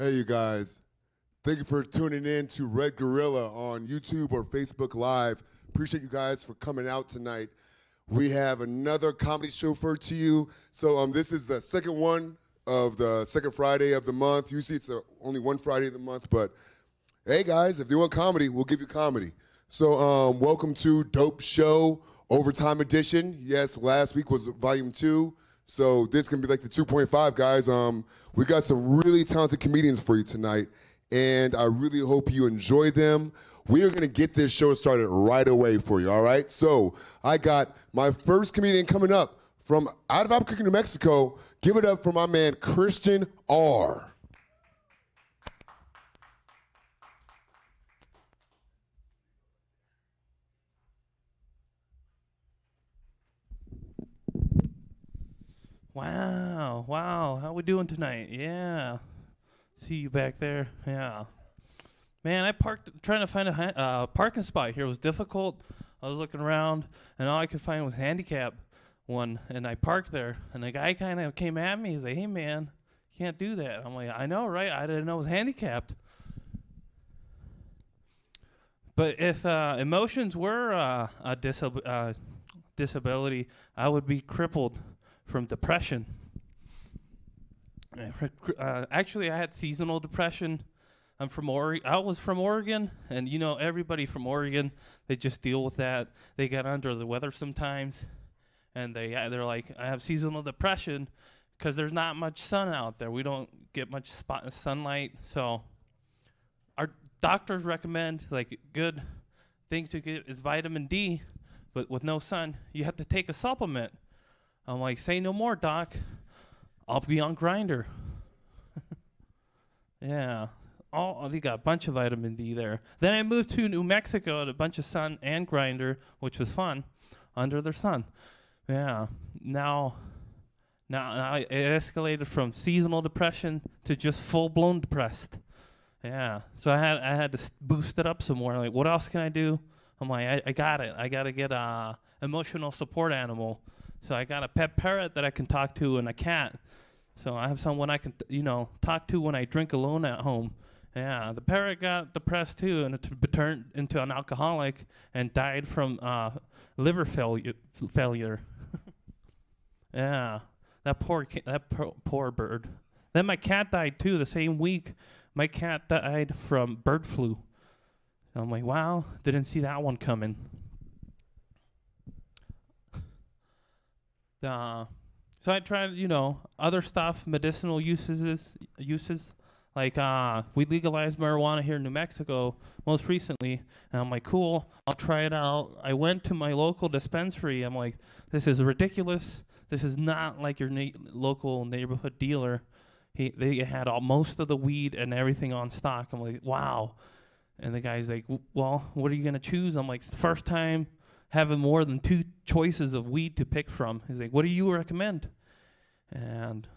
Hey, you guys. Thank you for tuning in to Red Gorilla on YouTube or Facebook Live. Appreciate you guys for coming out tonight. We have another comedy show for to you. So this is the second one of the second Friday of the month. Usually it's only one Friday of the month, but hey guys, if you want comedy, we'll give you comedy. So welcome to Dope Show Overtime Edition. Yes, last week was Volume 2. So this can be like the 2.5, guys. We got some really talented comedians for you tonight, and I really hope you enjoy them. We are going to get this show started right away for you, all right? So I got my first comedian coming up from out of Albuquerque, New Mexico. Give it up for my man, Christian R. Wow, how we doing tonight? Yeah, see you back there. Yeah, man, I parked trying to find a parking spot here was difficult. I was looking around, and all I could find was handicap one, and I parked there, and the guy kind of came at me. He's like, "Hey, man, you can't do that." I'm like, "I know, right? I didn't know it was handicapped." But if emotions were a disability, I would be crippled from depression. Actually, I had seasonal depression. I'm from Oregon. I was from Oregon, and you know everybody from Oregon, they just deal with that. They get under the weather sometimes, and they're like, I have seasonal depression because there's not much sun out there. We don't get much sunlight, so our doctors recommend like good thing to get is vitamin D, but with no sun, you have to take a supplement. I'm like, say no more, doc. I'll be on Grinder. Yeah. They got a bunch of vitamin D there. Then I moved to New Mexico, a bunch of sun and Grinder, which was fun, under the sun. Yeah. Now it escalated from seasonal depression to just full-blown depressed. Yeah. So I had to boost it up some more. Like, what else can I do? I'm like, I got it. I got to get a emotional support animal. So I got a pet parrot that I can talk to and a cat. So I have someone I can, talk to when I drink alone at home. Yeah, the parrot got depressed too, and it turned into an alcoholic and died from liver failure. Yeah, that poor bird. Then my cat died too the same week. My cat died from bird flu. I'm like, wow, didn't see that one coming. So I tried, other stuff, medicinal uses. Like we legalized marijuana here in New Mexico most recently, and I'm like, cool, I'll try it out. I went to my local dispensary. I'm like, this is ridiculous. This is not like your local neighborhood dealer. They had most of the weed and everything on stock. I'm like, wow. And the guy's like, well, what are you gonna choose? I'm like, it's the first time having more than 2 choices of weed to pick from. He's like, what do you recommend? And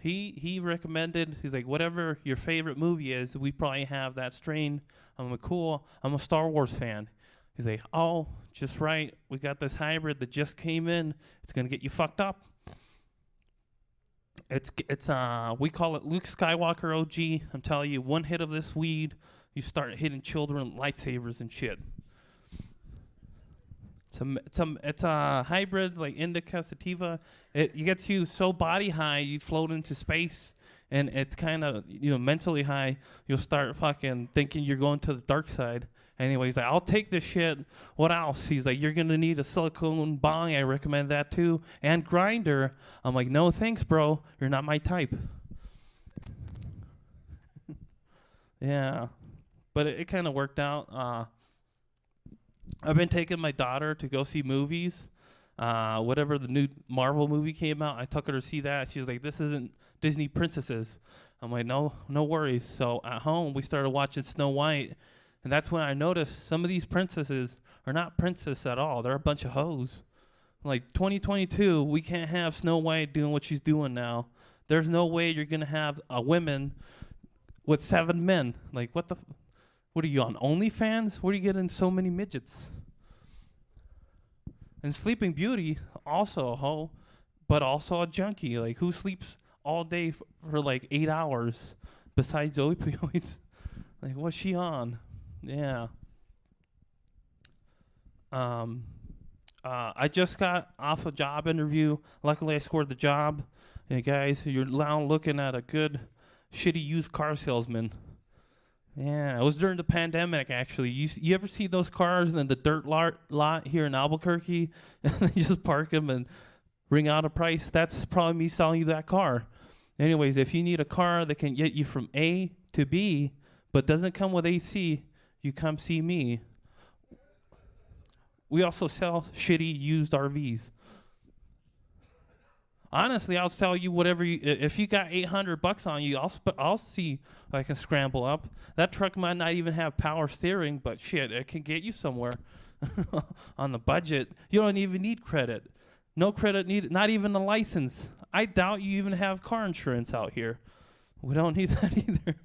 he recommended, he's like, whatever your favorite movie is, we probably have that strain. I'm like, cool, I'm a Star Wars fan. He's like, oh, just right, we got this hybrid that just came in. It's gonna get you fucked up. It's we call it Luke Skywalker OG. I'm telling you, one hit of this weed, you start hitting children with lightsabers and shit. It's a hybrid, like indica sativa. It gets you so body high, you float into space, and it's kind of mentally high. You'll start fucking thinking you're going to the dark side. Anyways, like, I'll take this shit. What else? He's like, you're gonna need a silicone bong. I recommend that too, and Grinder. I'm like, no thanks, bro. You're not my type. Yeah, but it kind of worked out. I've been taking my daughter to go see movies. Whatever the new Marvel movie came out, I took her to see that. She's like, this isn't Disney princesses. I'm like, no worries. So at home, we started watching Snow White, and that's when I noticed some of these princesses are not princess at all. They're a bunch of hoes. Like 2022, we can't have Snow White doing what she's doing now. There's no way you're going to have a woman with 7 men. Like, what are you on OnlyFans? Where are you getting so many midgets? And Sleeping Beauty, also a hoe, but also a junkie. Like, who sleeps all day for like 8 hours besides opioids. Like, what's she on? Yeah. I just got off a job interview. Luckily, I scored the job. Hey, guys, you're now looking at a good, shitty used car salesman. Yeah, it was during the pandemic, actually. You ever see those cars in the dirt lot here in Albuquerque? And they just park them and ring out a price? That's probably me selling you that car. Anyways, if you need a car that can get you from A to B, but doesn't come with AC, you come see me. We also sell shitty used RVs. Honestly, I'll sell you whatever you. If you got $800 on you, I'll see if I can scramble up. That truck might not even have power steering, but shit, it can get you somewhere on the budget. You don't even need credit. No credit needed. Not even a license. I doubt you even have car insurance out here. We don't need that either.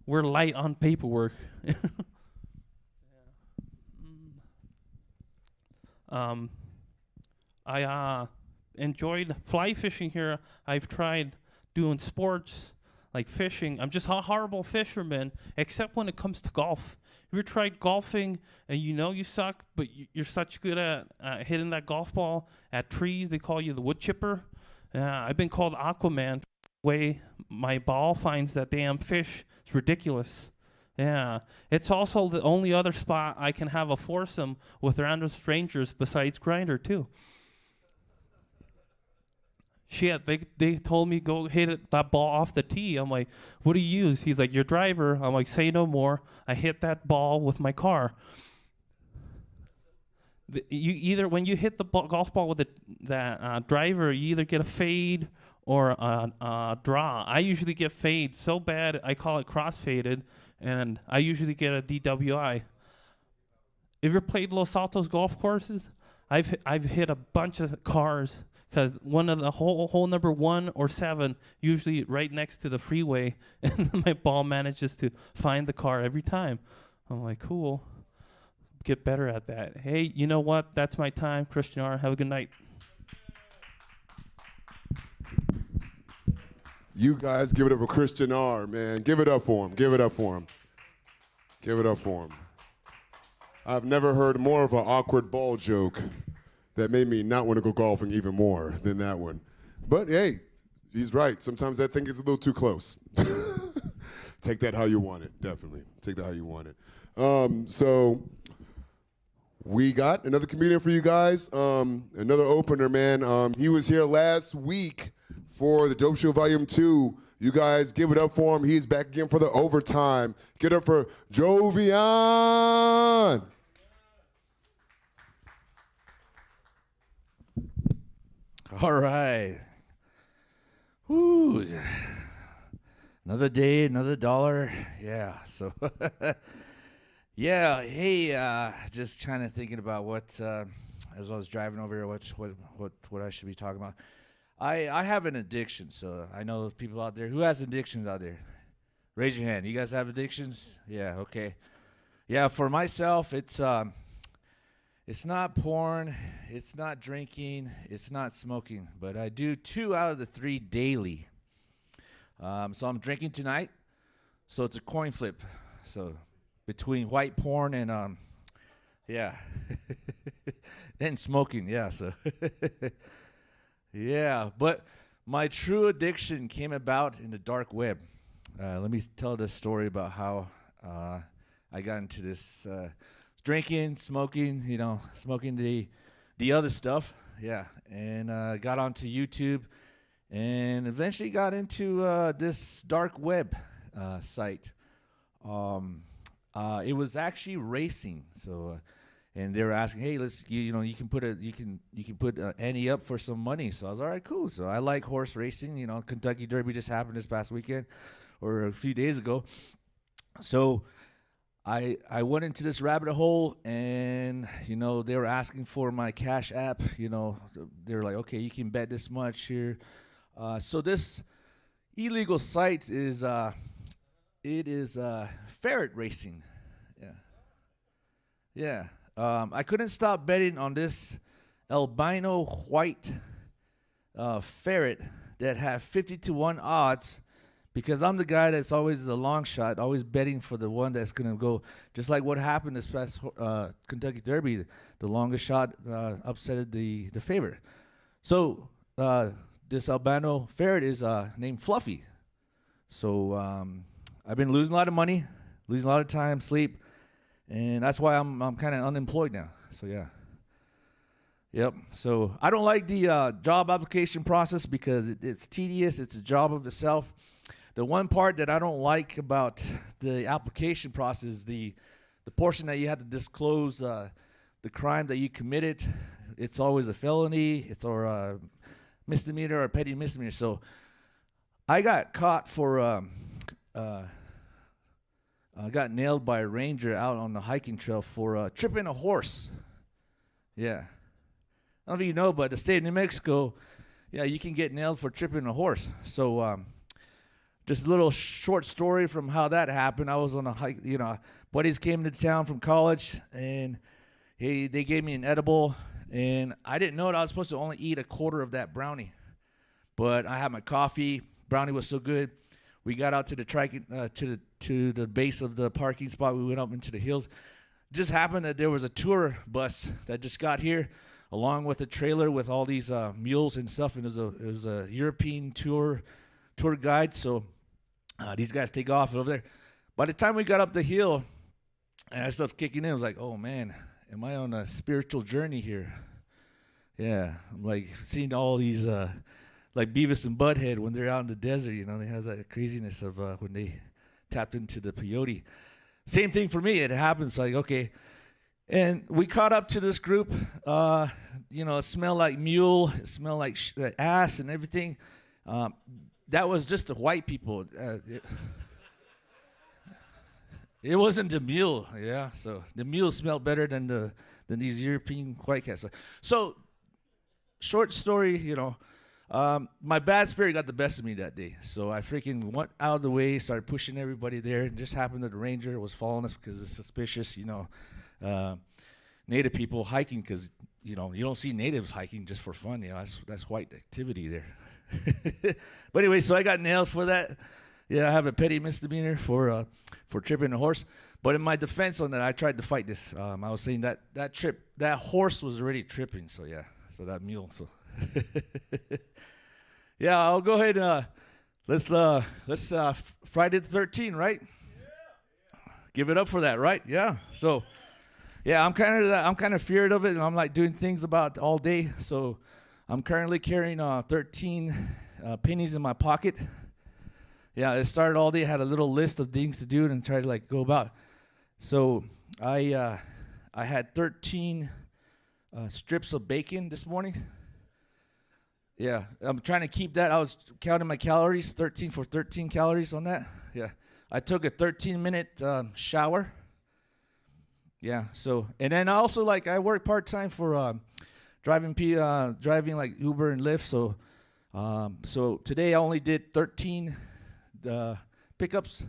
We're light on paperwork. I enjoyed fly fishing here. I've tried doing sports like fishing. I'm just a horrible fisherman, except when it comes to golf. You ever tried golfing and you know you suck, but you're such good at hitting that golf ball at trees? They call you the wood chipper. I've been called Aquaman. The way my ball finds that damn fish, it's ridiculous. Yeah, it's also the only other spot I can have a foursome with random strangers besides Grinder too. Shit, they told me go hit that ball off the tee. I'm like, what do you use? He's like, your driver. I'm like, say no more. I hit that ball with my car. You either when you hit the golf ball with that driver, you either get a fade or a draw. I usually get fade so bad I call it cross faded, and I usually get a DWI. Have you ever played Los Altos golf courses? I've hit a bunch of cars because one of the hole number 1 or 7 usually right next to the freeway, and my ball manages to find the car every time. I'm like, cool. Get better at that. Hey, you know what? That's my time. Christian R. Have a good night. You guys give it up for Christian R, man. Give it up for him. Give it up for him. Give it up for him. I've never heard more of an awkward ball joke that made me not want to go golfing even more than that one. But hey, he's right. Sometimes that thing is a little too close. Take that how you want it, definitely. Take that how you want it. So we got another comedian for you guys, another opener, man. He was here last week for the Dope Show Volume 2. You guys give it up for him. He's back again for the overtime. Get up for Jovian. All right. Woo. Another day, another dollar. Yeah. So, yeah. Hey, just kind of thinking about what, as I was driving over here, what I should be talking about. I have an addiction, so I know people out there. Who has addictions out there? Raise your hand. You guys have addictions? Yeah. Okay. Yeah. For myself, it's not porn, it's not drinking, it's not smoking, but I do 2 out of the 3 daily. So I'm drinking tonight, so it's a coin flip. So between white porn and yeah, and smoking, yeah. So yeah, but my true addiction came about in the dark web. Let me tell the story about how I got into this. Drinking, smoking, smoking the other stuff, yeah, and got onto YouTube, and eventually got into this dark web site. It was actually racing, so, and they were asking, hey, you can put Annie up for some money. So I was all right, cool. So I like horse racing. Kentucky Derby just happened this past weekend, or a few days ago. So I went into this rabbit hole, and they were asking for my Cash App. They were like, okay, you can bet this much here. So this illegal site is ferret racing. Yeah. I couldn't stop betting on this albino white ferret that have 50-1 odds, because I'm the guy that's always the long shot, always betting for the one that's going to go, just like what happened this past Kentucky Derby. The longest shot upsetted the favorite. So this albino ferret is named Fluffy. So I've been losing a lot of money, losing a lot of time, sleep, and that's why I'm kind of unemployed now. So yeah. Yep. So I don't like the job application process because it's tedious. It's a job of itself. The one part that I don't like about the application process is the portion that you have to disclose the crime that you committed. It's always a felony. It's or a misdemeanor or a petty misdemeanor. So I got caught for I got nailed by a ranger out on the hiking trail for tripping a horse. Yeah. I don't know if you know, but the state of New Mexico, yeah, you can get nailed for tripping a horse. So just a little short story from how that happened. I was on a hike, buddies came to town from college, and they gave me an edible, and I didn't know it. I was supposed to only eat a quarter of that brownie, but I had my coffee. Brownie was so good. We got out to the base of the parking spot. We went up into the hills. It just happened that there was a tour bus that just got here, along with a trailer with all these mules and stuff, and it was a European tour guide. So these guys take off over there. By the time we got up the hill, and that stuff kicking in, I was like, oh man, am I on a spiritual journey here? Yeah, I'm like seeing all these like Beavis and Butthead when they're out in the desert. They have that craziness of when they tapped into the peyote. Same thing for me. It happens like, okay. And we caught up to this group. It smelled like mule. It smelled like ass and everything. That was just the white people. It wasn't the mule. Yeah, so the mule smelled better than these European white cats. So, short story, my bad spirit got the best of me that day. So I freaking went out of the way, started pushing everybody there. It just happened that the ranger was following us because it's suspicious, Native people hiking, because you don't see natives hiking just for fun. That's white activity there. But anyway, so I got nailed for that. Yeah, I have a petty misdemeanor for tripping a horse. But in my defense on that, I tried to fight this. I was saying that horse was already tripping. So yeah, so that mule. So yeah, I'll go ahead. Let's Friday the 13th, right? Yeah. Give it up for that, right? Yeah. So. Yeah, I'm kind of feared of it, and I'm like doing things about all day. So I'm currently carrying 13 pennies in my pocket. Yeah, it started all day. I had a little list of things to do and try to go about. So I had 13 strips of bacon this morning. Yeah, I'm trying to keep that. I was counting my calories, 13 for 13 calories on that. Yeah, I took a 13-minute shower. Yeah. So, and then also I work part-time for driving like Uber and Lyft. So, so today I only did 13 pickups.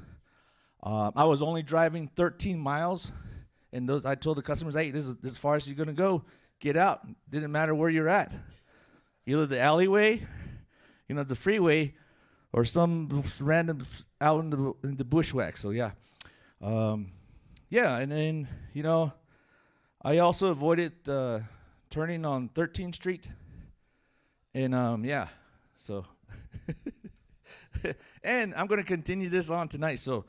I was only driving 13 miles, and I told the customers, hey, this is as far as you're gonna go. Get out. Didn't matter where you're at, either the alleyway, the freeway, or some random out in the bushwhack. So yeah. Yeah, and then, I also avoided turning on 13th Street. And, yeah, so. And I'm going to continue this on tonight. So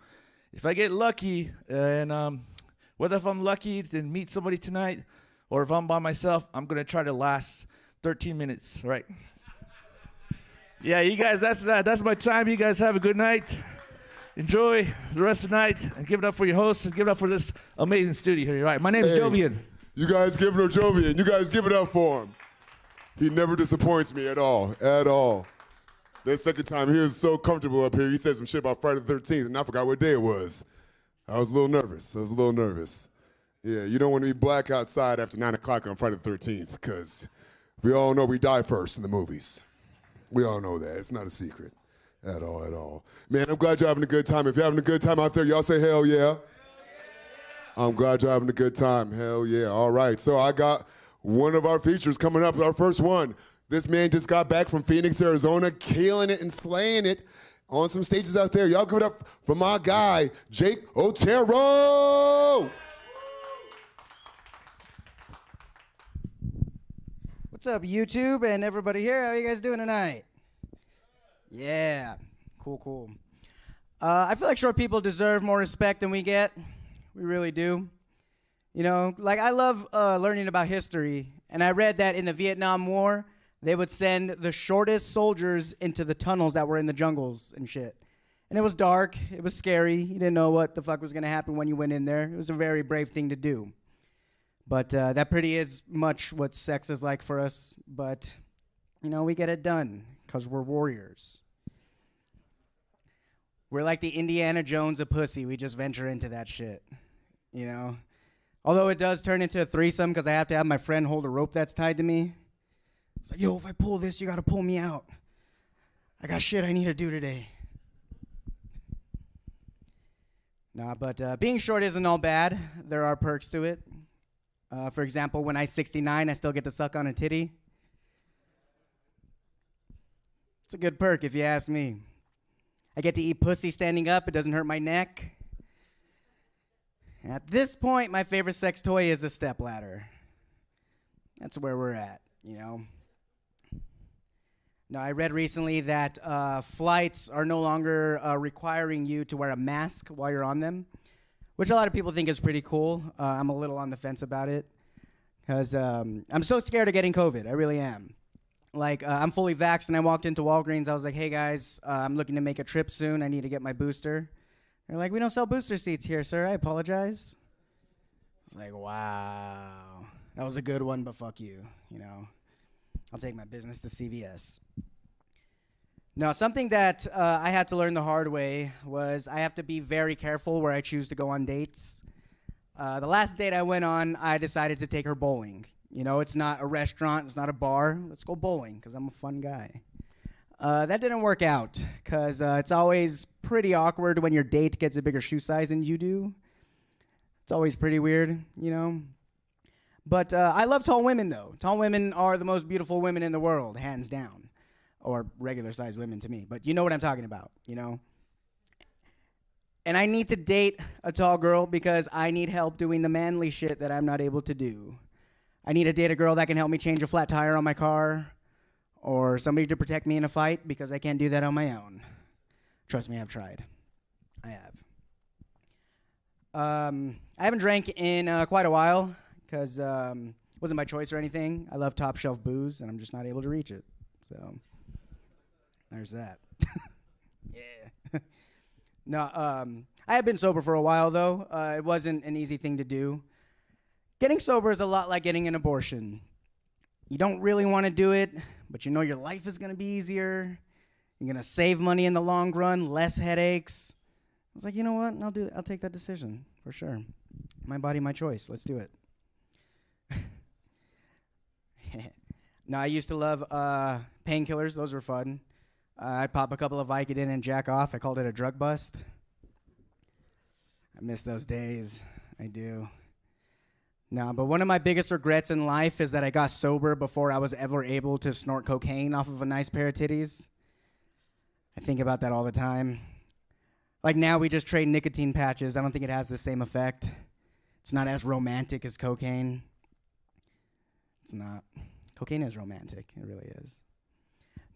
if I get lucky, and whether if I'm lucky to meet somebody tonight or if I'm by myself, I'm going to try to last 13 minutes, right? Yeah, you guys, that's my time. You guys have a good night. Enjoy the rest of the night, and give it up for your hosts, and give it up for this amazing studio here. All right, my name is Jovian. You guys give it up, Jovian. You guys give it up for him. He never disappoints me at all, at all. That second time, he was so comfortable up here. He said some shit about Friday the 13th, and I forgot what day it was. I was a little nervous. Yeah, you don't want to be black outside after 9 o'clock on Friday the 13th, because we all know we die first in the movies. We all know that. It's not a secret. At all. Man, I'm glad you're having a good time. If you're having a good time out there, y'all say hell yeah. Hell yeah. I'm glad you're having a good time. Hell yeah. All right. So I got one of our features coming up, our first one. This man just got back from Phoenix, Arizona, killing it and slaying it on some stages out there. Y'all give it up for my guy, Jake Otero. What's up, YouTube and everybody here? How you guys doing tonight? Yeah, cool. I feel like short people deserve more respect than we get. We really do. You know, like I love learning about history, and I read that in the Vietnam War, they would send the shortest soldiers into the tunnels that were in the jungles and shit. And it was dark, it was scary, you didn't know what the fuck was gonna happen when you went in there. It was a very brave thing to do. But that pretty is much what sex is like for us, but, you know, we get it done, because we're warriors. We're like the Indiana Jones of pussy, we just venture into that shit, you know? Although it does turn into a threesome, because I have to have my friend hold a rope that's tied to me. It's like, yo, if I pull this, you gotta pull me out. I got shit I need to do today. Nah, but being short isn't all bad. There are perks to it. For example, when I'm 69, I still get to suck on a titty. It's a good perk if you ask me. I get to eat pussy standing up. It doesn't hurt my neck. And at this point, my favorite sex toy is a stepladder. That's where we're at, you know. Now, I read recently that flights are no longer requiring you to wear a mask while you're on them, which a lot of people think is pretty cool. I'm a little on the fence about it, because I'm so scared of getting COVID. I really am. Like, I'm fully vaxxed, and I walked into Walgreens. I was like, hey, guys, I'm looking to make a trip soon. I need to get my booster. They're like, we don't sell booster seats here, sir. I apologize. I was like, wow. That was a good one, but fuck you, you know. I'll take my business to CVS. Now, something that I had to learn the hard way was I have to be very careful where I choose to go on dates. The last date I went on, I decided to take her bowling. You know, it's not a restaurant, it's not a bar. Let's go bowling, because I'm a fun guy. That didn't work out, because it's always pretty awkward when your date gets a bigger shoe size than you do. It's always pretty weird, you know. But I love tall women, though. Tall women are the most beautiful women in the world, hands down. Or regular-sized women to me. But you know what I'm talking about, you know. And I need to date a tall girl because I need help doing the manly shit that I'm not able to do. I need to date a girl that can help me change a flat tire on my car, or somebody to protect me in a fight, because I can't do that on my own. Trust me, I've tried. I have. I haven't drank in quite a while, because it wasn't by choice or anything. I love top shelf booze, and I'm just not able to reach it. So, there's that. Yeah. No, I have been sober for a while, though. It wasn't an easy thing to do. Getting sober is a lot like getting an abortion. You don't really want to do it, but you know your life is going to be easier. You're going to save money in the long run, less headaches. I was like, you know what? I'll take that decision for sure. My body, my choice. Let's do it. No, I used to love painkillers. Those were fun. I'd pop a couple of Vicodin and jack off. I called it a drug bust. I miss those days. I do. No, but one of my biggest regrets in life is that I got sober before I was ever able to snort cocaine off of a nice pair of titties. I think about that all the time. Like now we just trade nicotine patches. I don't think it has the same effect. It's not as romantic as cocaine. It's not. Cocaine is romantic. It really is.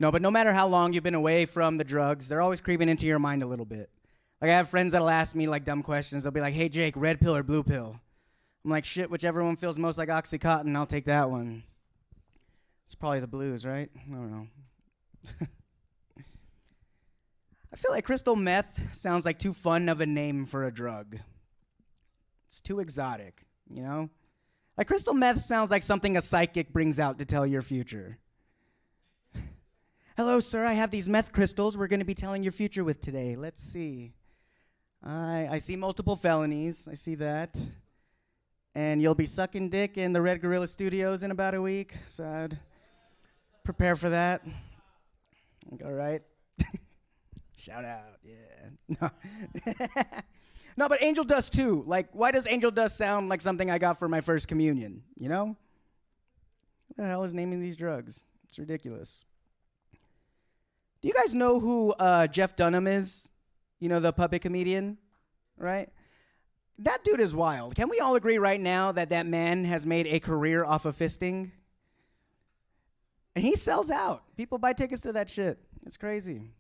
No, but no matter how long you've been away from the drugs, they're always creeping into your mind a little bit. Like I have friends that'll ask me like dumb questions. They'll be like, hey, Jake, red pill or blue pill? I'm like, shit, whichever one feels most like Oxycontin, I'll take that one. It's probably the blues, right? I don't know. I feel like crystal meth sounds like too fun of a name for a drug. It's too exotic, you know? Like crystal meth sounds like something a psychic brings out to tell your future. Hello, sir, I have these meth crystals we're going to be telling your future with today. Let's see. I see multiple felonies. I see that. And you'll be sucking dick in the Red Gorilla Studios in about a week. So I'd prepare for that. Like, all right. Shout out, yeah. No. No, but angel dust too. Like, why does angel dust sound like something I got for my first communion? You know? What the hell is naming these drugs? It's ridiculous. Do you guys know who Jeff Dunham is? You know, the puppet comedian, right? That dude is wild. Can we all agree right now that that man has made a career off of fisting? And he sells out. People buy tickets to that shit. It's crazy.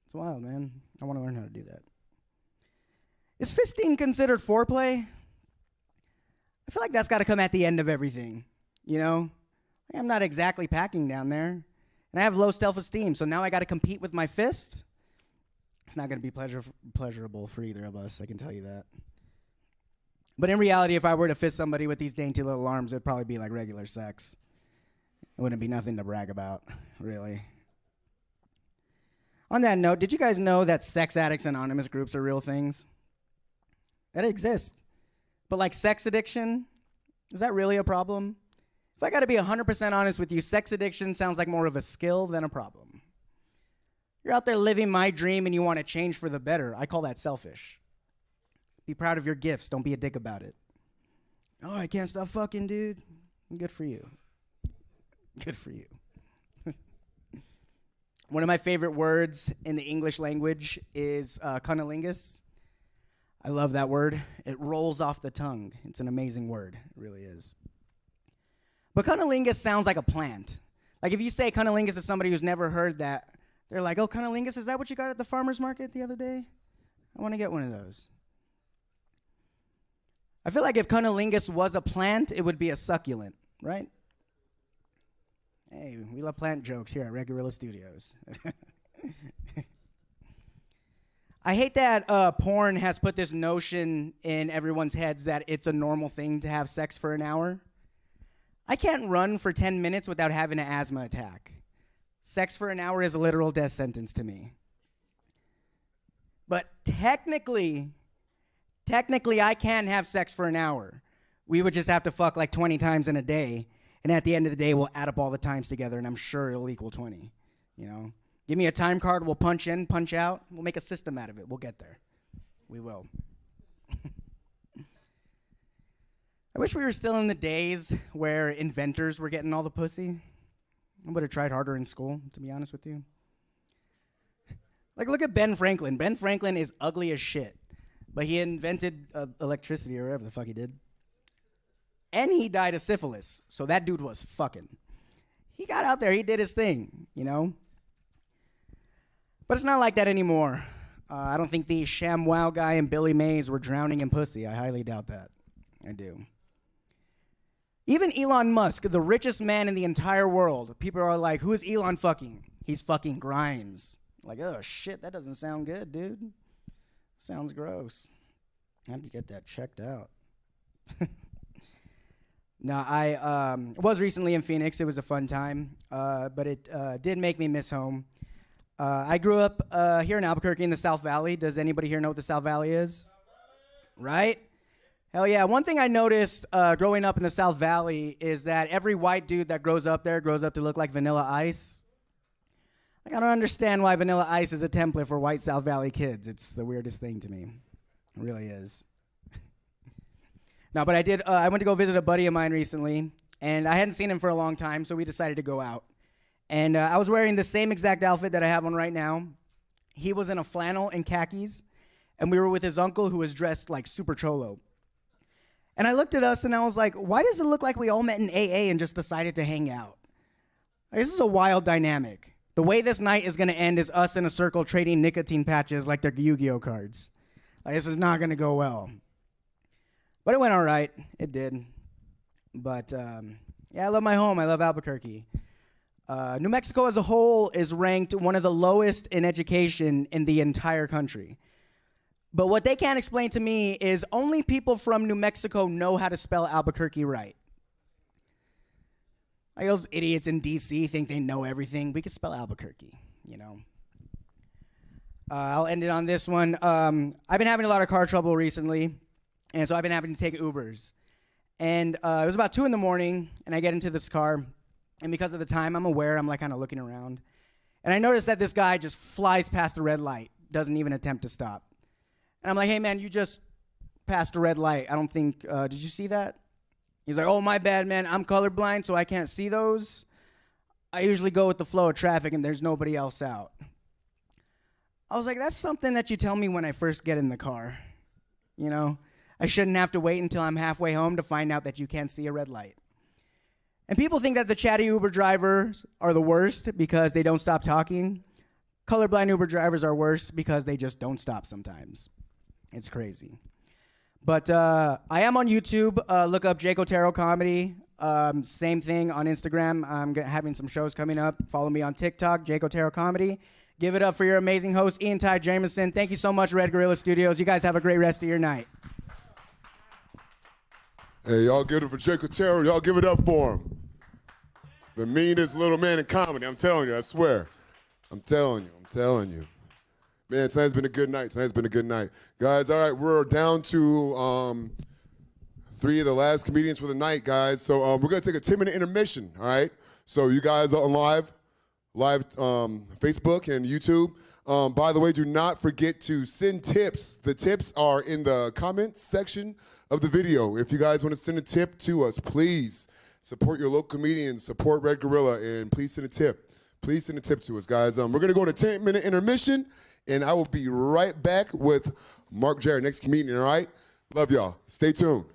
It's wild, man. I want to learn how to do that. Is fisting considered foreplay? I feel like that's got to come at the end of everything, you know? I'm not exactly packing down there. And I have low self-esteem, so now I got to compete with my fist? It's not going to be pleasurable for either of us, I can tell you that. But in reality, if I were to fist somebody with these dainty little arms, it'd probably be like regular sex. It wouldn't be nothing to brag about, really. On that note, did you guys know that Sex Addicts Anonymous groups are real things? That exist. But like sex addiction, is that really a problem? If I got to be 100% honest with you, sex addiction sounds like more of a skill than a problem. You're out there living my dream and you want to change for the better. I call that selfish. Be proud of your gifts. Don't be a dick about it. Oh, I can't stop fucking, dude. Good for you. Good for you. One of my favorite words in the English language is cunnilingus. I love that word. It rolls off the tongue. It's an amazing word. It really is. But cunnilingus sounds like a plant. Like if you say cunnilingus to somebody who's never heard that, they're like, oh, cunnilingus, is that what you got at the farmer's market the other day? I want to get one of those. I feel like if cunnilingus was a plant, it would be a succulent, right? Hey, we love plant jokes here at Red Gorilla Studios. I hate that porn has put this notion in everyone's heads that it's a normal thing to have sex for an hour. I can't run for 10 minutes without having an asthma attack. Sex for an hour is a literal death sentence to me. But technically, I can have sex for an hour. We would just have to fuck like 20 times in a day. And at the end of the day, we'll add up all the times together, and I'm sure it'll equal 20, you know? Give me a time card, we'll punch in, punch out. We'll make a system out of it. We'll get there. We will. I wish we were still in the days where inventors were getting all the pussy. I would have tried harder in school, to be honest with you. Like, look at Ben Franklin. Ben Franklin is ugly as shit, but he invented electricity or whatever the fuck he did. And he died of syphilis, so that dude was fucking. He got out there, he did his thing, you know? But it's not like that anymore. I don't think the ShamWow guy and Billy Mays were drowning in pussy. I highly doubt that. I do. Even Elon Musk, the richest man in the entire world, people are like, who is Elon fucking? He's fucking Grimes. Like, oh shit, that doesn't sound good, dude. Sounds gross. I have to get that checked out. No, I was recently in Phoenix. It was a fun time, but it did make me miss home. I grew up here in Albuquerque in the South Valley. Does anybody here know what the South Valley is? Right? Hell yeah. One thing I noticed growing up in the South Valley is that every white dude that grows up there grows up to look like Vanilla Ice. Like, I don't understand why Vanilla Ice is a template for white South Valley kids. It's the weirdest thing to me. It really is. No, but I went to go visit a buddy of mine recently, and I hadn't seen him for a long time, so we decided to go out. And I was wearing the same exact outfit that I have on right now. He was in a flannel and khakis, and we were with his uncle who was dressed like super cholo. And I looked at us, and I was like, why does it look like we all met in AA and just decided to hang out? This is a wild dynamic. The way this night is going to end is us in a circle trading nicotine patches like they're Yu-Gi-Oh cards. Like, this is not going to go well. But it went all right. It did. But, yeah, I love my home. I love Albuquerque. New Mexico as a whole is ranked one of the lowest in education in the entire country. But what they can't explain to me is only people from New Mexico know how to spell Albuquerque right. Like those idiots in D.C. think they know everything. We can spell Albuquerque, you know. I'll end it on this one. I've been having a lot of car trouble recently. And so I've been having to take Ubers. And it was about 2 a.m, and I get into this car. And because of the time, I'm aware, I'm like kind of looking around. And I notice that this guy just flies past the red light, doesn't even attempt to stop. And I'm like, hey, man, you just passed a red light. I don't think, did you see that? He's like, oh, my bad, man. I'm colorblind, so I can't see those. I usually go with the flow of traffic and there's nobody else out. I was like, that's something that you tell me when I first get in the car. You know, I shouldn't have to wait until I'm halfway home to find out that you can't see a red light. And people think that the chatty Uber drivers are the worst because they don't stop talking. Colorblind Uber drivers are worse because they just don't stop sometimes. It's crazy. But I am on YouTube. Look up Jake Otero Comedy. Same thing on Instagram. I'm having some shows coming up. Follow me on TikTok, Jake Otero Comedy. Give it up for your amazing host, Ian Ty Jamison. Thank you so much, Red Gorilla Studios. You guys have a great rest of your night. Hey, y'all give it for Jake Otero. Y'all give it up for him. The meanest little man in comedy. I'm telling you, I swear. I'm telling you. Man, tonight's been a good night. Guys, all right, we're down to 3 of the last comedians for the night, guys. So we're going to take a 10-minute intermission, all right? So you guys are on live Facebook and YouTube. By the way, do not forget to send tips. The tips are in the comments section of the video. If you guys want to send a tip to us, please support your local comedians, support Red Gorilla, and please send a tip. Please send a tip to us, guys. We're going to go on a 10-minute intermission, and I will be right back with Mark Jarrett, next comedian, all right? Love y'all. Stay tuned.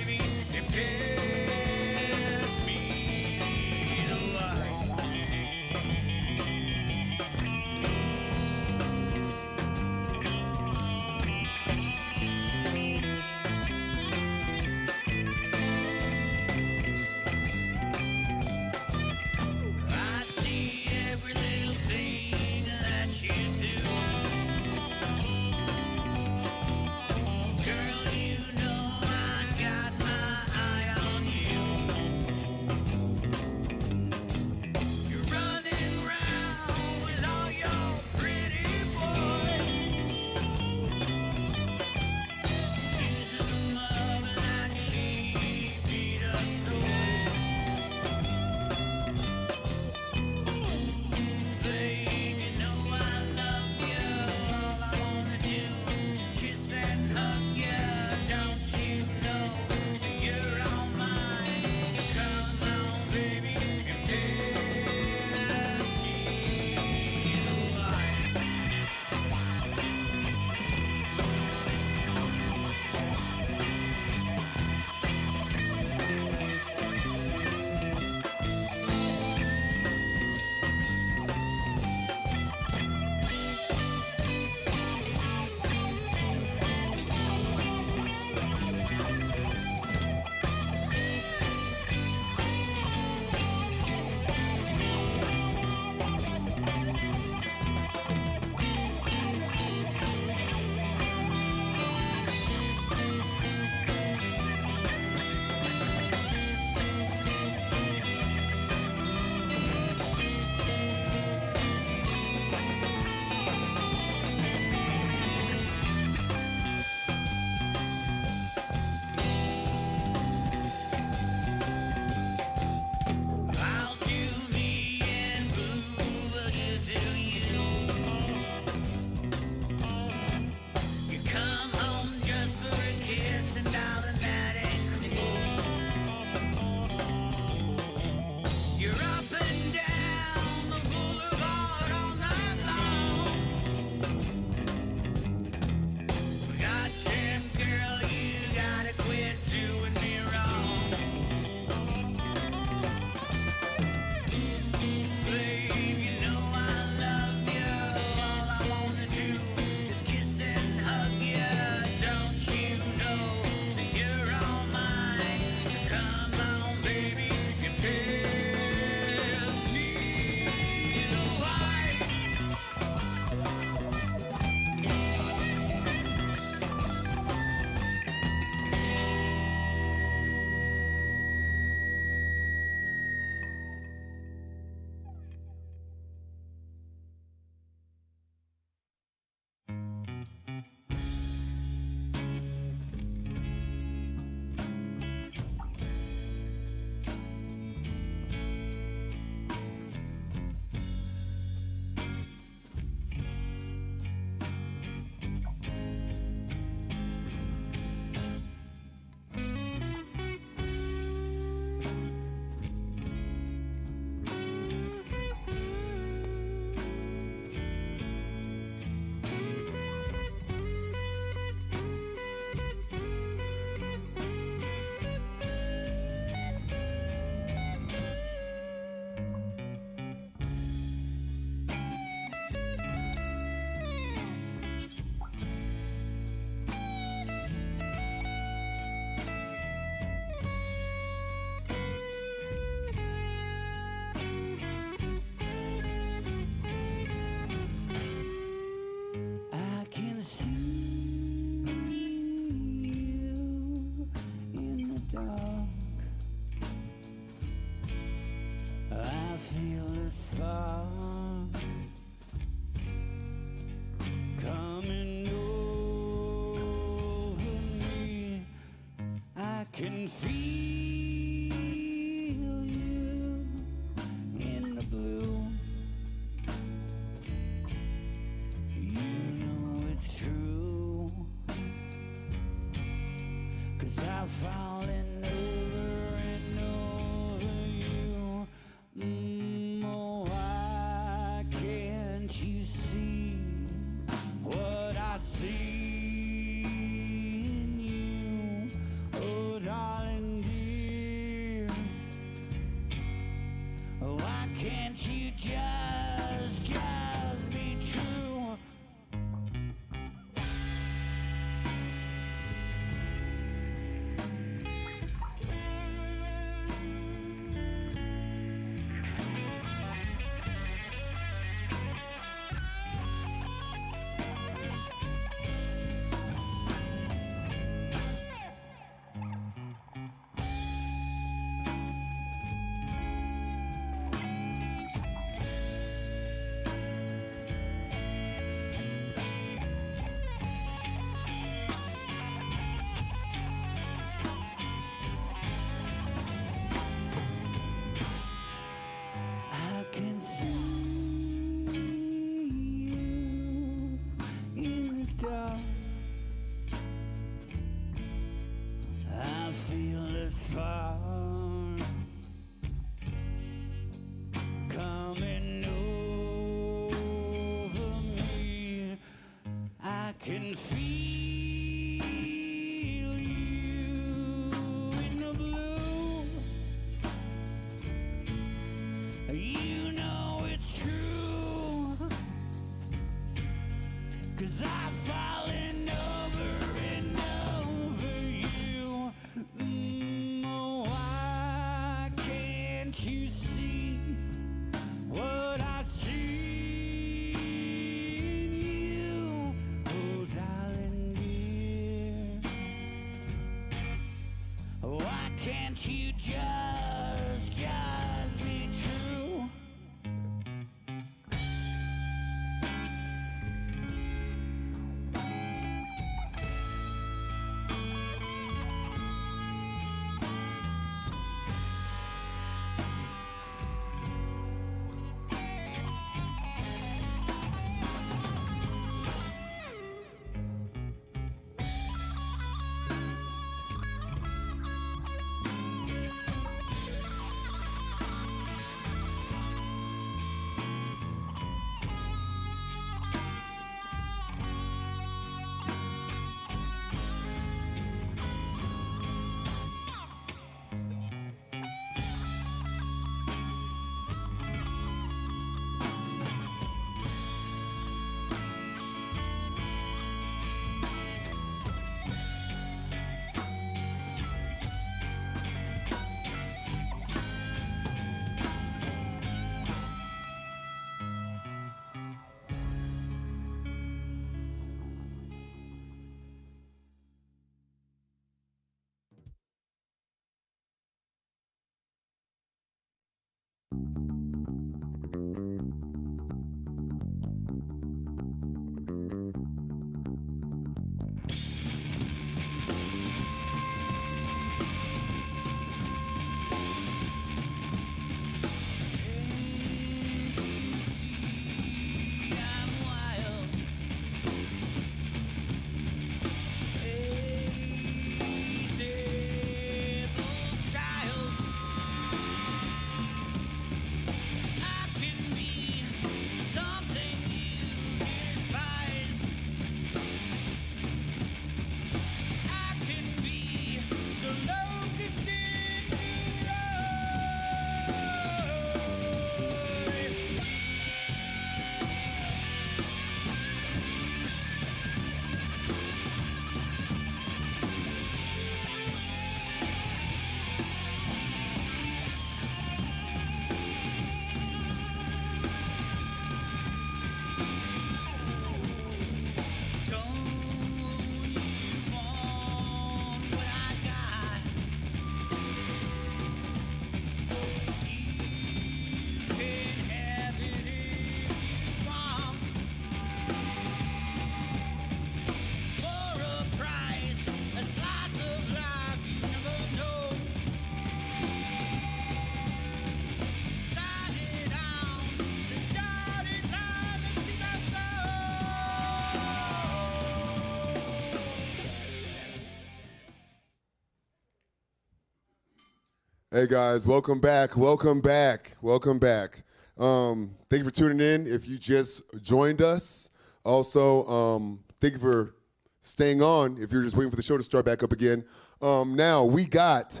Hey guys, welcome back, welcome back, welcome back. Thank you for tuning in if you just joined us. Also, thank you for staying on if you're just waiting for the show to start back up again. Now, we got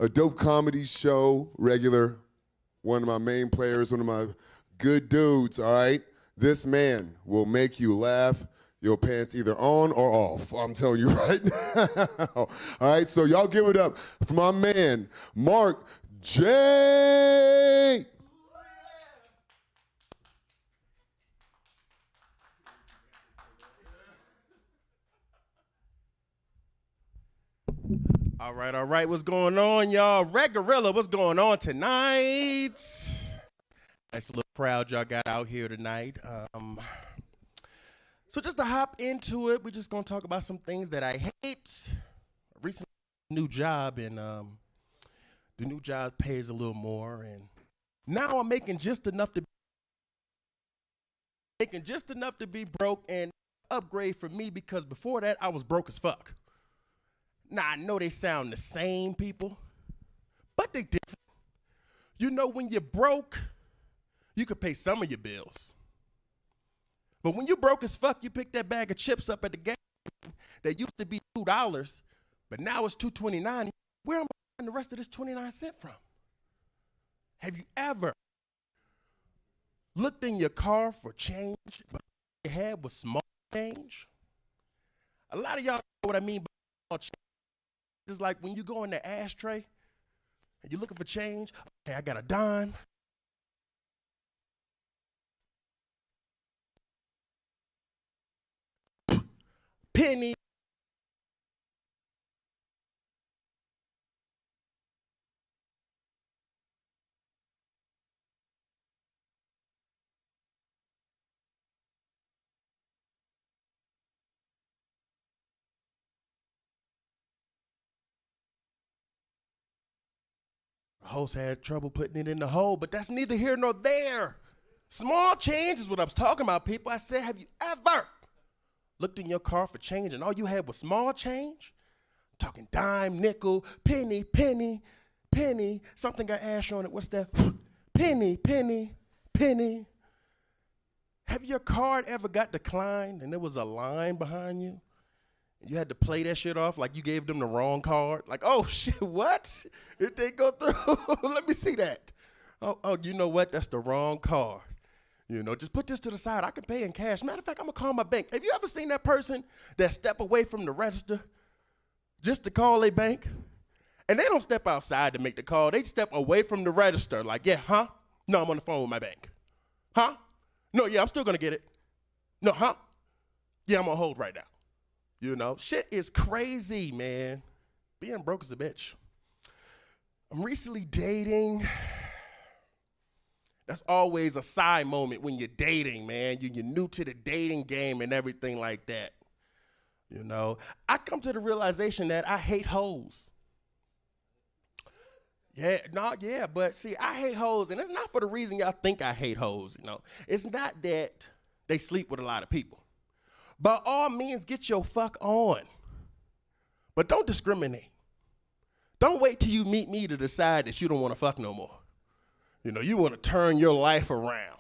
a dope comedy show regular, one of my main players, one of my good dudes, all right? This man will make you laugh your pants either on or off. I'm telling you right now. All right, so y'all give it up for my man, Mark J. All right, what's going on, y'all? Red Gorilla, what's going on tonight? Nice little crowd y'all got out here tonight. So just to hop into it, we're just gonna talk about some things that I hate. Recent new job, and the new job pays a little more, and now I'm making just enough to be broke and upgrade for me, because before that I was broke as fuck. Now I know they sound the same, people, but they different. You know, when you're broke, you could pay some of your bills. But when you broke as fuck, you pick that bag of chips up at the gas that used to be $2, but now it's $2.29. Where am I getting the rest of this 29-cent from? Have you ever looked in your car for change, but all you had was small change? A lot of y'all know what I mean by small change. It's like when you go in the ashtray and you're looking for change. Okay, I got a dime. Penny. The host had trouble putting it in the hole, but that's neither here nor there. Small change is what I was talking about, people. I said, have you ever looked in your car for change and all you had was small change? I'm talking dime, nickel, penny, penny, penny. Something got ash on it. What's that? Penny, penny, penny. Have your card ever got declined and there was a line behind you? And you had to play that shit off like you gave them the wrong card? Like, oh shit, what? It didn't go through. Let me see that. Oh, you know what? That's the wrong card. You know, just put this to the side. I can pay in cash. Matter of fact, I'm going to call my bank. Have you ever seen that person that step away from the register just to call their bank? And they don't step outside to make the call. They step away from the register like, yeah, huh? No, I'm on the phone with my bank. Huh? No, yeah, I'm still going to get it. No, huh? Yeah, I'm on hold right now. You know, shit is crazy, man. Being broke is a bitch. I'm recently dating. That's always a side moment when you're dating, man. You're new to the dating game and everything like that. You know, I come to the realization that I hate hoes. But see, I hate hoes, and it's not for the reason y'all think I hate hoes, you know. It's not that they sleep with a lot of people. By all means, get your fuck on. But don't discriminate. Don't wait till you meet me to decide that you don't want to fuck no more. You know, you want to turn your life around.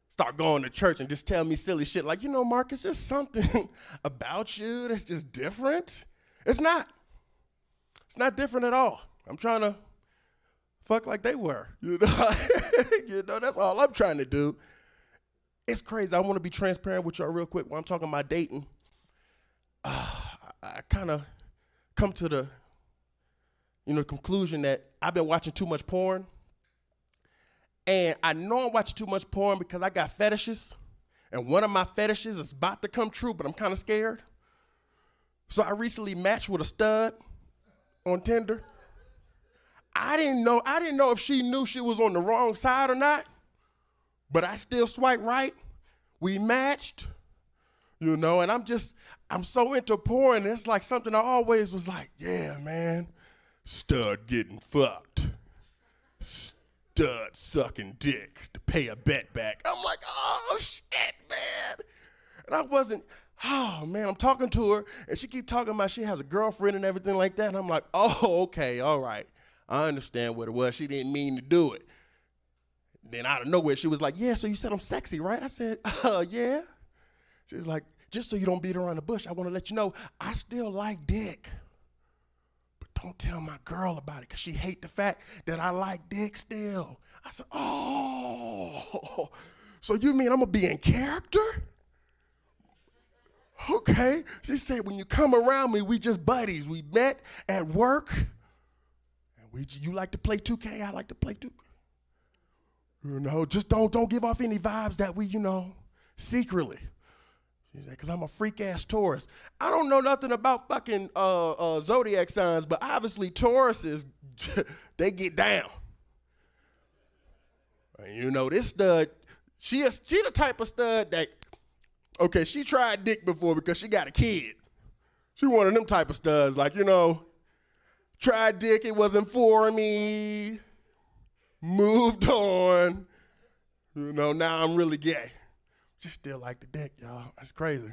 Start going to church and just tell me silly shit like, you know, Mark, it's just something about you that's just different. It's not. It's not different at all. I'm trying to fuck like they were. You know, you know, that's all I'm trying to do. It's crazy. I want to be transparent with y'all real quick while I'm talking about dating. I kind of come to the, conclusion that I've been watching too much porn. And I know I'm watching too much porn because I got fetishes. And one of my fetishes is about to come true, but I'm kind of scared. So I recently matched with a stud on Tinder. I didn't know if she knew she was on the wrong side or not, but I still swiped right. We matched, and I'm so into porn. It's like something I always was like, yeah, man, stud getting fucked. Stud sucking dick to pay a bet back. I'm like, oh, shit, man. And I'm talking to her, and she keep talking about she has a girlfriend and everything like that, and I'm like, oh, okay, all right. I understand what it was. She didn't mean to do it. Then out of nowhere, she was like, yeah, so you said I'm sexy, right? I said, yeah. She was like, just so you don't beat around the bush, I want to let you know I still like dick. But don't tell my girl about it because she hate the fact that I like dick still. I said, oh, so you mean I'm going to be in character? Okay. She said, when you come around me, we just buddies. We met at work. You like to play 2K, I like to play 2K. Just don't give off any vibes that we, secretly. She said, because I'm a freak-ass Taurus. I don't know nothing about fucking zodiac signs, but obviously Tauruses, they get down. And this stud, she the type of stud that, okay, she tried dick before because she got a kid. She one of them type of studs, like, tried dick, it wasn't for me. Moved on. Now I'm really gay. Just still like the dick, y'all. That's crazy.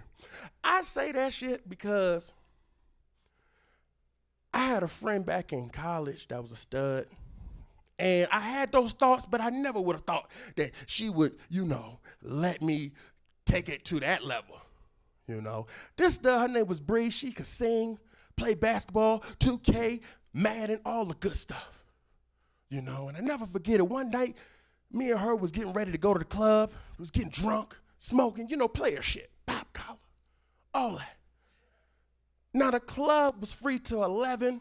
I say that shit because I had a friend back in college that was a stud. And I had those thoughts, but I never would have thought that she would, let me take it to that level. This stud, her name was Bree. She could sing, play basketball, 2K, Madden, all the good stuff. And I never forget it. One night, me and her was getting ready to go to the club, was getting drunk, smoking, player shit, pop collar, all that. Now the club was free till 11.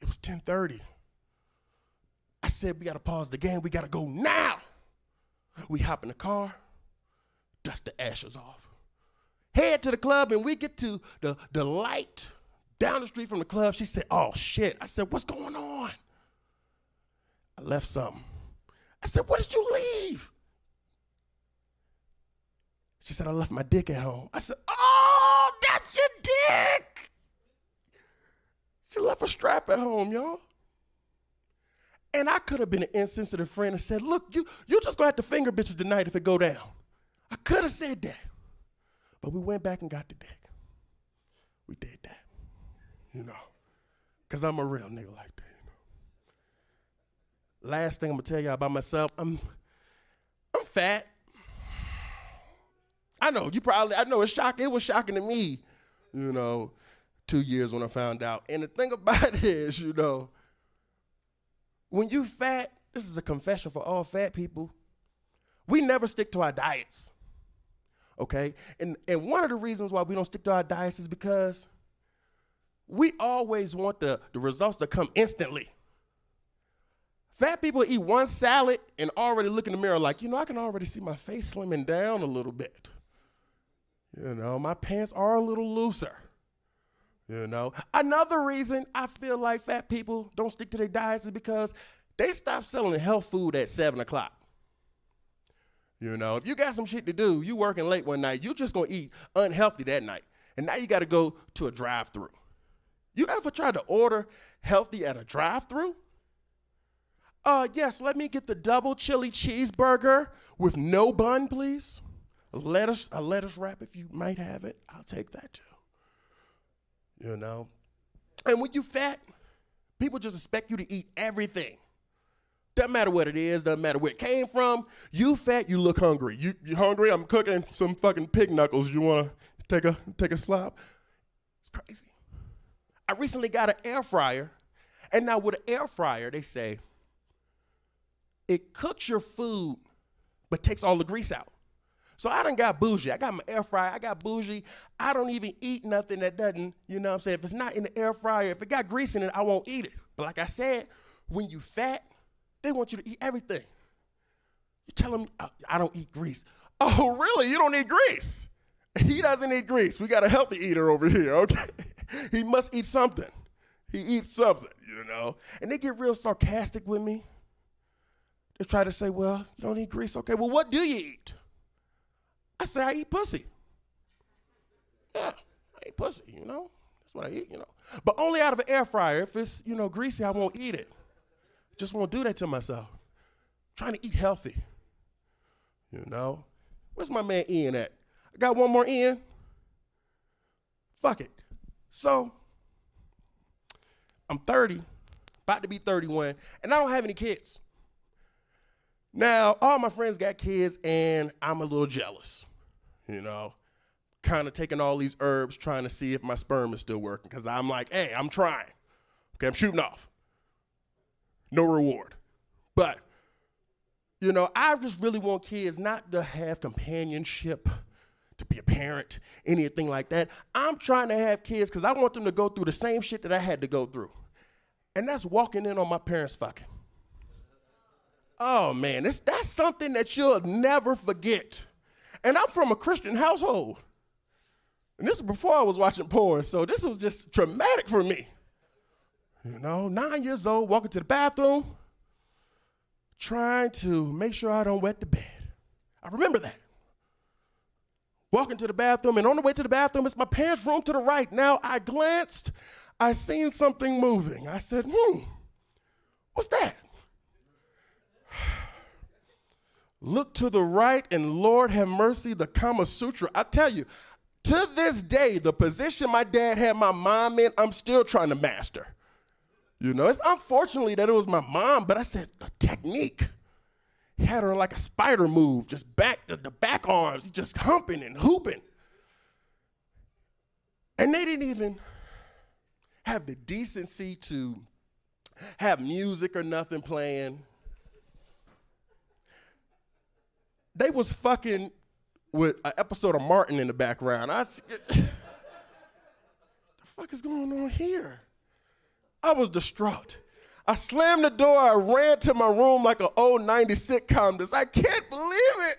It was 10:30. I said, we gotta pause the game, we gotta go now. We hop in the car, dust the ashes off. Head to the club, and we get to the light down the street from the club. She said, oh, shit. I said, what's going on? I left something. I said, what did you leave? She said, I left my dick at home. I said, oh, that's your dick. She left a strap at home, y'all. And I could have been an insensitive friend and said, look, you just going to have to finger bitches tonight if it go down. I could have said that. But we went back and got the dick. We did that. Because I'm a real nigga like that. Last thing I'm going to tell y'all about myself, I'm fat. I know it's shocking. It was shocking to me, 2 years when I found out. And the thing about it is, when you fat, this is a confession for all fat people, we never stick to our diets, okay? And one of the reasons why we don't stick to our diets is because we always want the results to come instantly. Fat people eat one salad and already look in the mirror like, I can already see my face slimming down a little bit. My pants are a little looser. Another reason I feel like fat people don't stick to their diets is because they stop selling health food at 7 o'clock. You know, if you got some shit to do, you working late one night, you just gonna eat unhealthy that night. And now you gotta go to a drive-thru. You ever tried to order healthy at a drive-thru? Yes, let me get the double chili cheeseburger with no bun, please. A lettuce wrap if you might have it. I'll take that too. You know? And when you fat, people just expect you to eat everything. Doesn't matter what it is, doesn't matter where it came from. You fat, you look hungry. You hungry? I'm cooking some fucking pig knuckles. You wanna take a slap? It's crazy. I recently got an air fryer, and now with an air fryer, they say it cooks your food, but takes all the grease out. So I done got bougie. I got my air fryer, I got bougie. I don't even eat nothing that doesn't, you know what I'm saying? If it's not in the air fryer, if it got grease in it, I won't eat it. But like I said, when you fat, they want you to eat everything. You tell them, I don't eat grease. Oh, really? You don't eat grease? He doesn't eat grease. We got a healthy eater over here, okay? He must eat something. He eats something, you know? And they get real sarcastic with me. They try to say, well, you don't eat grease. Okay, well, what do you eat? I say, I eat pussy. Yeah, I eat pussy, you know? That's what I eat, you know? But only out of an air fryer. If it's, you know, greasy, I won't eat it. Just won't do that to myself. I'm trying to eat healthy, you know? Where's my man Ian at? I got one more Ian. Fuck it. So, I'm 30, about to be 31, and I don't have any kids. Now, all my friends got kids, and I'm a little jealous, you know? Kind of taking all these herbs, trying to see if my sperm is still working, because I'm like, hey, I'm trying. Okay, I'm shooting off. No reward. But, you know, I just really want kids not to have companionship, to be a parent, anything like that. I'm trying to have kids because I want them to go through the same shit that I had to go through. And that's walking in on my parents fucking. Oh, man, that's something that you'll never forget. And I'm from a Christian household. And this was before I was watching porn, so this was just traumatic for me. You know, 9 years old, walking to the bathroom, trying to make sure I don't wet the bed. I remember that. Walking to the bathroom, and on the way to the bathroom, it's my parents' room to the right. Now, I glanced, I seen something moving. I said, what's that? Look to the right, and Lord have mercy, the Kama Sutra. I tell you, to this day, the position my dad had my mom in, I'm still trying to master. You know, it's unfortunately that it was my mom, but I said, the technique. He had her like a spider move, just the back arms, just humping and hooping. And they didn't even have the decency to have music or nothing playing. They was fucking with an episode of Martin in the background. The fuck is going on here? I was distraught. I slammed the door, I ran to my room like an old 90s sitcom. I can't believe it.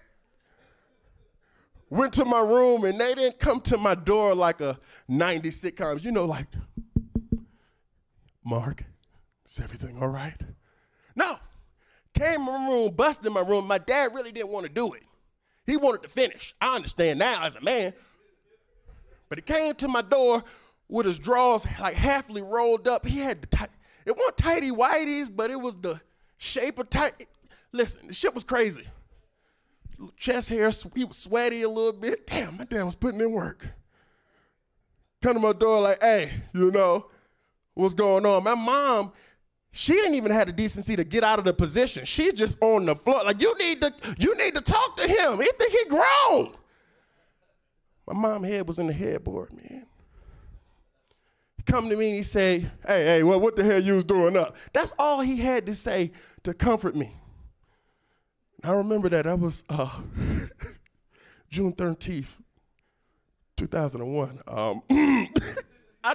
Went to my room and they didn't come to my door like a 90s sitcoms. You know, like, Mark, is everything all right? No. Came in my room, busted in my room. My dad really didn't want to do it. He wanted to finish. I understand now as a man. But he came to my door with his drawers like halfly rolled up. He had it wasn't tighty whities, but it was the shape of tight. Listen, the shit was crazy. Chest hair, he was sweaty a little bit. Damn, my dad was putting in work. Come to my door like, hey, you know, what's going on? My mom, she didn't even have the decency to get out of the position. She's just on the floor. Like, you need to talk to him. He think he grown. My mom's head was in the headboard, man. He come to me and he say, hey, well, what the hell you was doing up? That's all he had to say to comfort me. I remember that. That was June 13th, 2001. I'll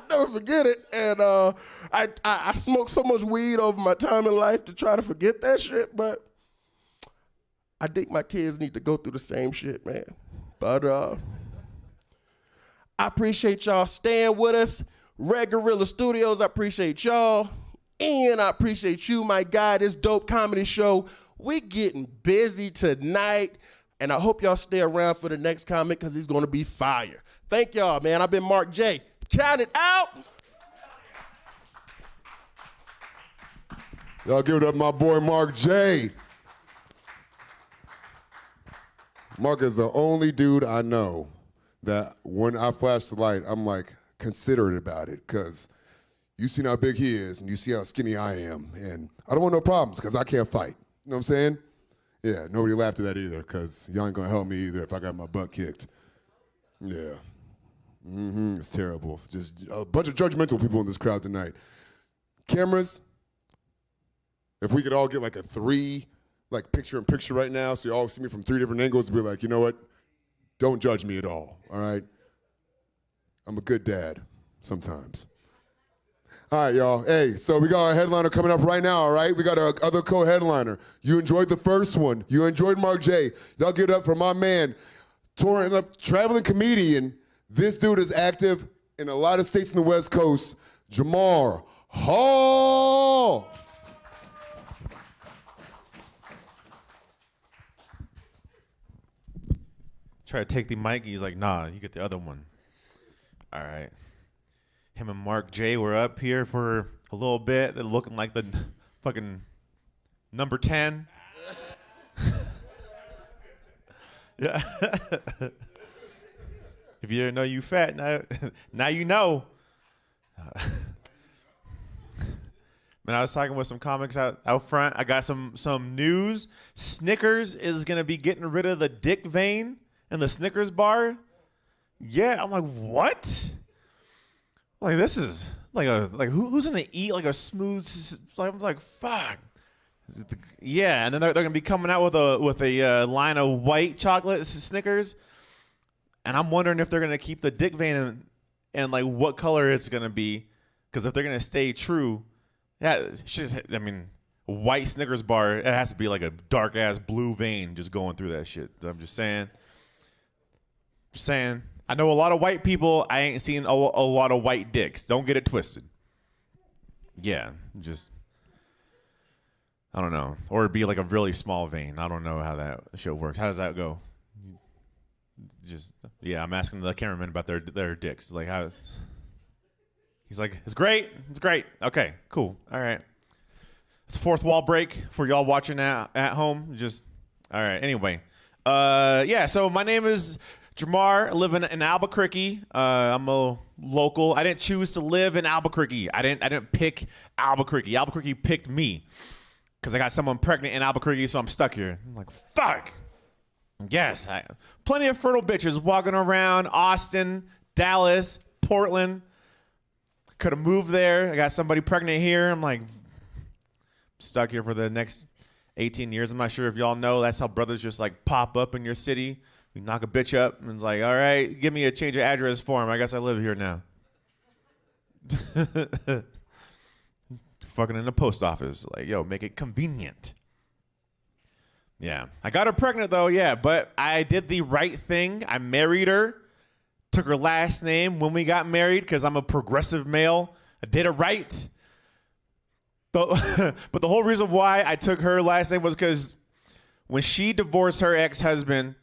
never forget it. And I smoked so much weed over my time in life to try to forget that shit, but I think my kids need to go through the same shit, man. But I appreciate y'all staying with us. Red Gorilla Studios, I appreciate y'all. Ian, I appreciate you, my guy. This dope comedy show. We getting busy tonight. And I hope y'all stay around for the next comic because he's going to be fire. Thank y'all, man. I've been Mark J. Count it out. Y'all give it up, my boy Mark J. Mark is the only dude I know that when I flash the light, I'm like considerate about it, because you seen how big he is and you see how skinny I am, and I don't want no problems because I can't fight. You know what I'm saying? Yeah, nobody laughed at that either, because y'all ain't gonna help me either if I got my butt kicked. Yeah. It's terrible. Just a bunch of judgmental people in this crowd tonight. Cameras, if we could all get like a 3, like picture-in-picture right now, so you all see me from 3 different angles, and be like, you know what? Don't judge me at all right? I'm a good dad sometimes. All right, y'all. Hey, so we got our headliner coming up right now, all right? We got our other co-headliner. You enjoyed the first one. You enjoyed Mark J. Y'all give it up for my man, touring up, traveling comedian. This dude is active in a lot of states in the West Coast, Jamar Hall. Try to take the mic, and he's like, nah, you get the other one. All right. Him and Mark J were up here for a little bit. They're looking like the fucking number 10. Yeah. If you didn't know you fat, now you know. Man, I was talking with some comics out front. I got some news. Snickers is going to be getting rid of the dick vein in the Snickers bar. Yeah, I'm like, what? Like, this is like who's gonna eat like a smooth? Like, I'm like, fuck. Yeah, and then they're gonna be coming out with a line of white chocolate Snickers, and I'm wondering if they're gonna keep the dick vein and like what color it's gonna be, because if they're gonna stay true, yeah, I mean, white Snickers bar, it has to be like a dark ass blue vein just going through that shit. I'm just saying. I know a lot of white people. I ain't seen a lot of white dicks. Don't get it twisted. Yeah, just, I don't know. Or it'd be like a really small vein. I don't know how that shit works. How does that go? Just, yeah, I'm asking the cameraman about their dicks. Like, how? He's like, it's great. It's great. Okay, cool. All right. It's a fourth wall break for y'all watching at home. Just, all right. Anyway, yeah. So my name is Jamar. I live in Albuquerque. I'm a local. I didn't choose to live in Albuquerque. I didn't pick Albuquerque. Albuquerque picked me because I got someone pregnant in Albuquerque, so I'm stuck here. I'm like, fuck. Yes, plenty of fertile bitches walking around Austin, Dallas, Portland. Could have moved there. I got somebody pregnant here. I'm like, stuck here for the next 18 years. I'm not sure if y'all know, that's how brothers just like pop up in your city. You knock a bitch up and it's like, all right, give me a change of address form. I guess I live here now. Fucking in the post office. Like, yo, make it convenient. Yeah. I got her pregnant though, yeah, but I did the right thing. I married her. Took her last name when we got married because I'm a progressive male. I did it right. But the whole reason why I took her last name was because when she divorced her ex-husband,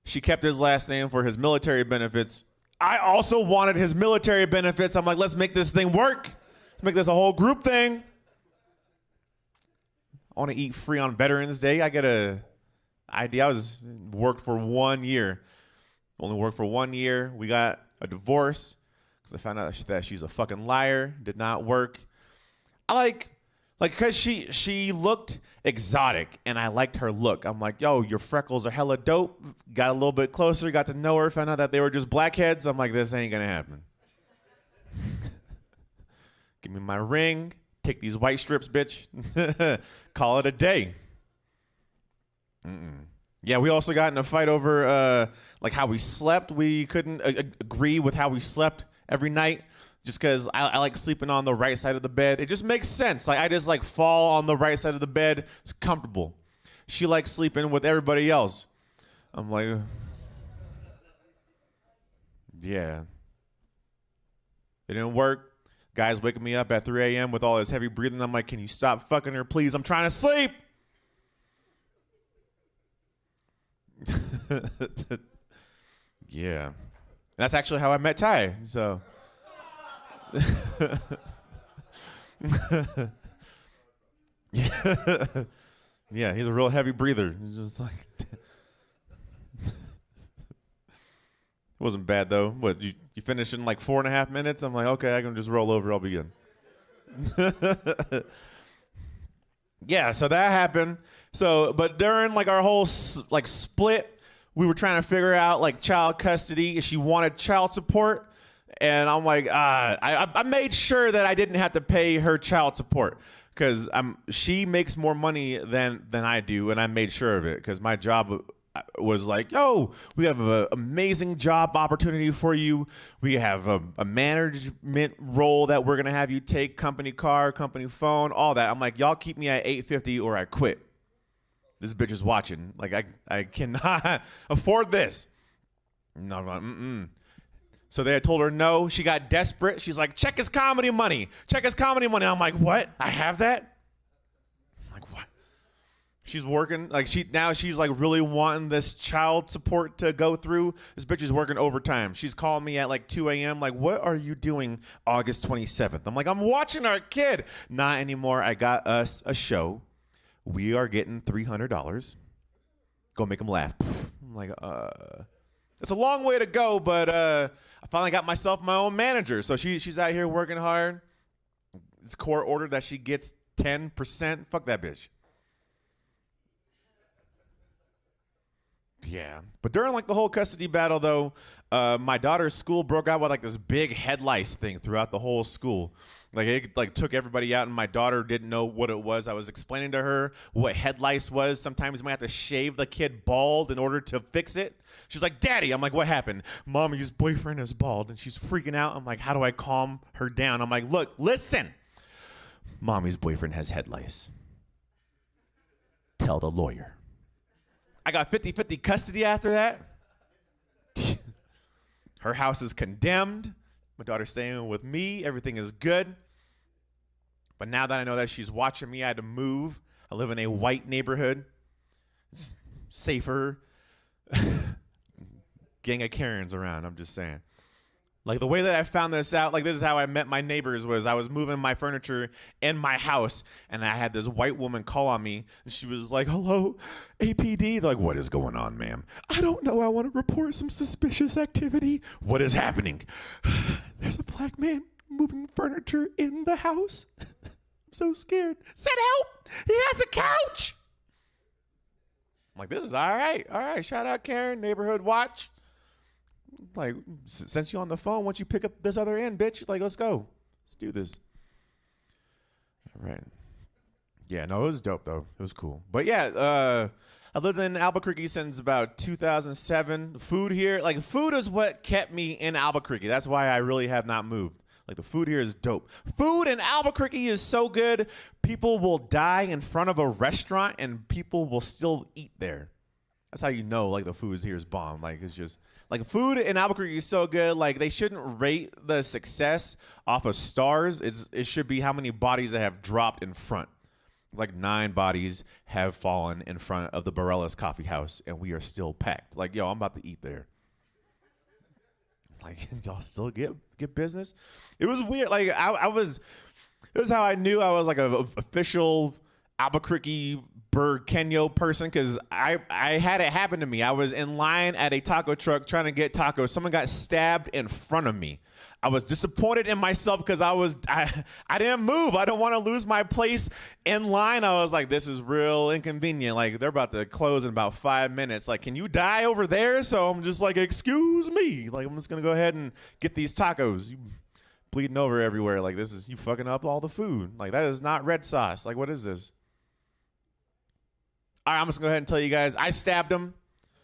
she kept his last name for his military benefits. I also wanted his military benefits. I'm like, let's make this thing work. Let's make this a whole group thing. I want to eat free on Veterans Day. I get a idea. Worked for 1 year. Only worked for 1 year. We got a divorce because I found out that she's a fucking liar. Did not work. I like because she looked exotic and I liked her look. I'm like, yo, your freckles are hella dope. Got a little bit closer, got to know her, found out that they were just blackheads. I'm like, this ain't gonna happen. Give me my ring. Take these white strips, bitch. Call it a day. Yeah, we also got in a fight over like how we slept. We couldn't agree with how we slept every night just because I like sleeping on the right side of the bed. It just makes sense. Like I just like fall on the right side of the bed. It's comfortable. She likes sleeping with everybody else. I'm like, yeah. It didn't work. Guy's waking me up at 3 a.m. with all his heavy breathing. I'm like, can you stop fucking her, please? I'm trying to sleep. Yeah. That's actually how I met Ty. So. Yeah, he's a real heavy breather. He's just like. It wasn't bad though. What, you finished in like 4.5 minutes? I'm like, okay, I can just roll over. I'll be good. Yeah, so that happened. So, but during like our whole like split, we were trying to figure out like child custody. She wanted child support, and I'm like, I made sure that I didn't have to pay her child support because she makes more money than I do, and I made sure of it because my job was like, yo, we have an amazing job opportunity for you. We have a management role that we're going to have you take, company car, company phone, all that. I'm like, y'all keep me at $850 or I quit. This bitch is watching. Like, I cannot afford this. No, I'm like, mm-mm. So they had told her no. She got desperate. She's like, check his comedy money. Check his comedy money. I'm like, what? I have that? She's working, like she's like really wanting this child support to go through. This bitch is working overtime. She's calling me at like 2 a.m. like, what are you doing August 27th? I'm like, I'm watching our kid. Not anymore. I got us a show. We are getting $300. Go make him laugh. I'm like, it's a long way to go, but I finally got myself my own manager. So she's out here working hard. It's court ordered that she gets 10%. Fuck that bitch. Yeah, but during like the whole custody battle, though, my daughter's school broke out with like this big head lice thing throughout the whole school. Like it like took everybody out, and my daughter didn't know what it was. I was explaining to her what head lice was. Sometimes you might have to shave the kid bald in order to fix it. She's like, "Daddy," I'm like, "What happened?" "Mommy's boyfriend is bald," and she's freaking out. I'm like, "How do I calm her down?" I'm like, "Look, listen. Mommy's boyfriend has head lice. Tell the lawyer." I got 50-50 custody after that. Her house is condemned. My daughter's staying with me. Everything is good. But now that I know that she's watching me, I had to move. I live in a white neighborhood. It's safer. Gang of Karens around, I'm just saying. Like the way that I found this out, like this is how I met my neighbors, was I was moving my furniture in my house, and I had this white woman call on me, and she was like, "Hello, APD." They're like, "What is going on, ma'am?" "I don't know. I want to report some suspicious activity." "What is happening?" "There's a black man moving furniture in the house." I'm so scared. "Said help. He has a couch." I'm like, this is all right. All right, shout out Karen, Neighborhood Watch. Like, since you're on the phone, why don't you pick up this other end, bitch? Like, let's go. Let's do this. All right. Yeah, no, it was dope, though. It was cool. But, yeah, I lived in Albuquerque since about 2007. Food here, like, food is what kept me in Albuquerque. That's why I really have not moved. Like, the food here is dope. Food in Albuquerque is so good, people will die in front of a restaurant, and people will still eat there. That's how you know, like, the food here is bomb. Like, it's just... Like, food in Albuquerque is so good. Like, they shouldn't rate the success off of stars. It should be how many bodies they have dropped in front. Like, 9 bodies have fallen in front of the Barella's Coffee House, and we are still packed. Like, yo, I'm about to eat there. Like, y'all still get business? It was weird. Like, this is how I knew I was, like, an official Albuquerque Burqueño person, because I had it happen to me. I was in line at a taco truck trying to get tacos. Someone got stabbed in front of me. I was disappointed in myself because I didn't move. I don't want to lose my place in line. I was like, this is real inconvenient. Like, they're about to close in about 5 minutes. Like, can you die over there? So I'm just like, excuse me. Like, I'm just going to go ahead and get these tacos. You bleeding over everywhere. Like, you fucking up all the food. Like, that is not red sauce. Like, what is this? All right, I'm just going to go ahead and tell you guys, I stabbed him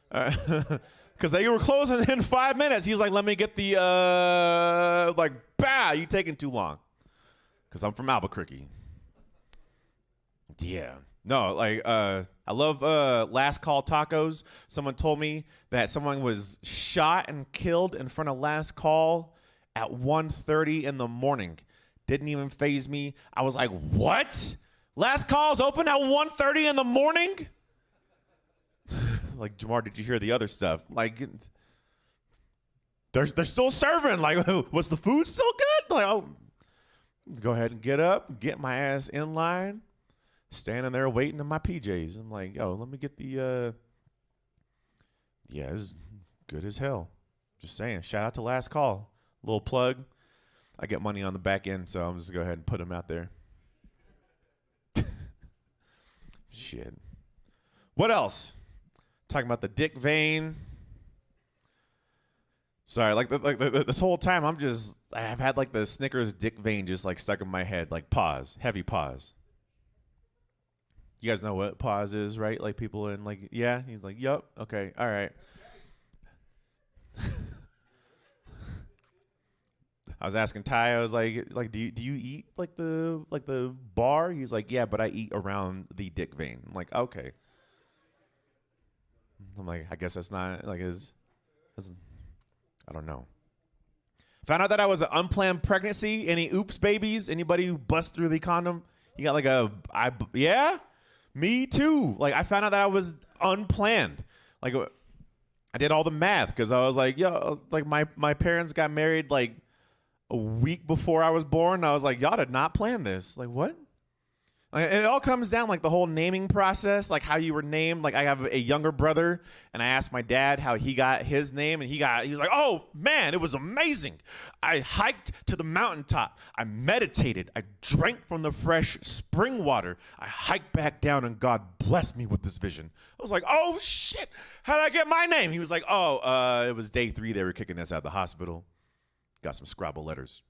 because they were closing in 5 minutes. He's like, let me get the, you taking too long because I'm from Albuquerque. Yeah. No, like, I love Last Call Tacos. Someone told me that someone was shot and killed in front of Last Call at 1:30 in the morning. Didn't even faze me. I was like, what? Last Call's open at 1:30 in the morning? like, Jamar, did you hear the other stuff? Like, they're still serving. Like, was the food still good? Like, I'll go ahead and get up, get my ass in line, standing there waiting in my PJs. I'm like, yo, let me get the, yeah, it's good as hell. Just saying. Shout out to Last Call. Little plug. I get money on the back end, so I'm just going to go ahead and put them out there. Shit. What else? Talking about the dick vein. Sorry, this whole time I've had like the Snickers dick vein just like stuck in my head. Like pause, heavy pause. You guys know what pause is, right? Like people in like, yeah? He's like, yup, okay, all right. I was asking Ty, I was like, do you eat like the bar? He's like, yeah, but I eat around the dick vein. I'm like, okay. I'm like, I guess that's not like I don't know. Found out that I was an unplanned pregnancy. Any oops babies? Anybody who bust through the condom? You got like yeah? Me too. Like I found out that I was unplanned. Like I did all the math because I was like, yo, like my parents got married like a week before I was born. I was like, y'all did not plan this. Like what? And it all comes down like the whole naming process, like how you were named. Like I have a younger brother, and I asked my dad how he got his name, and he was like, "Oh man, it was amazing. I hiked to the mountaintop. I meditated. I drank from the fresh spring water. I hiked back down, and God blessed me with this vision." I was like, "Oh shit, how did I get my name?" He was like, "Oh, it was day 3. They were kicking us out of the hospital. Got some Scrabble letters,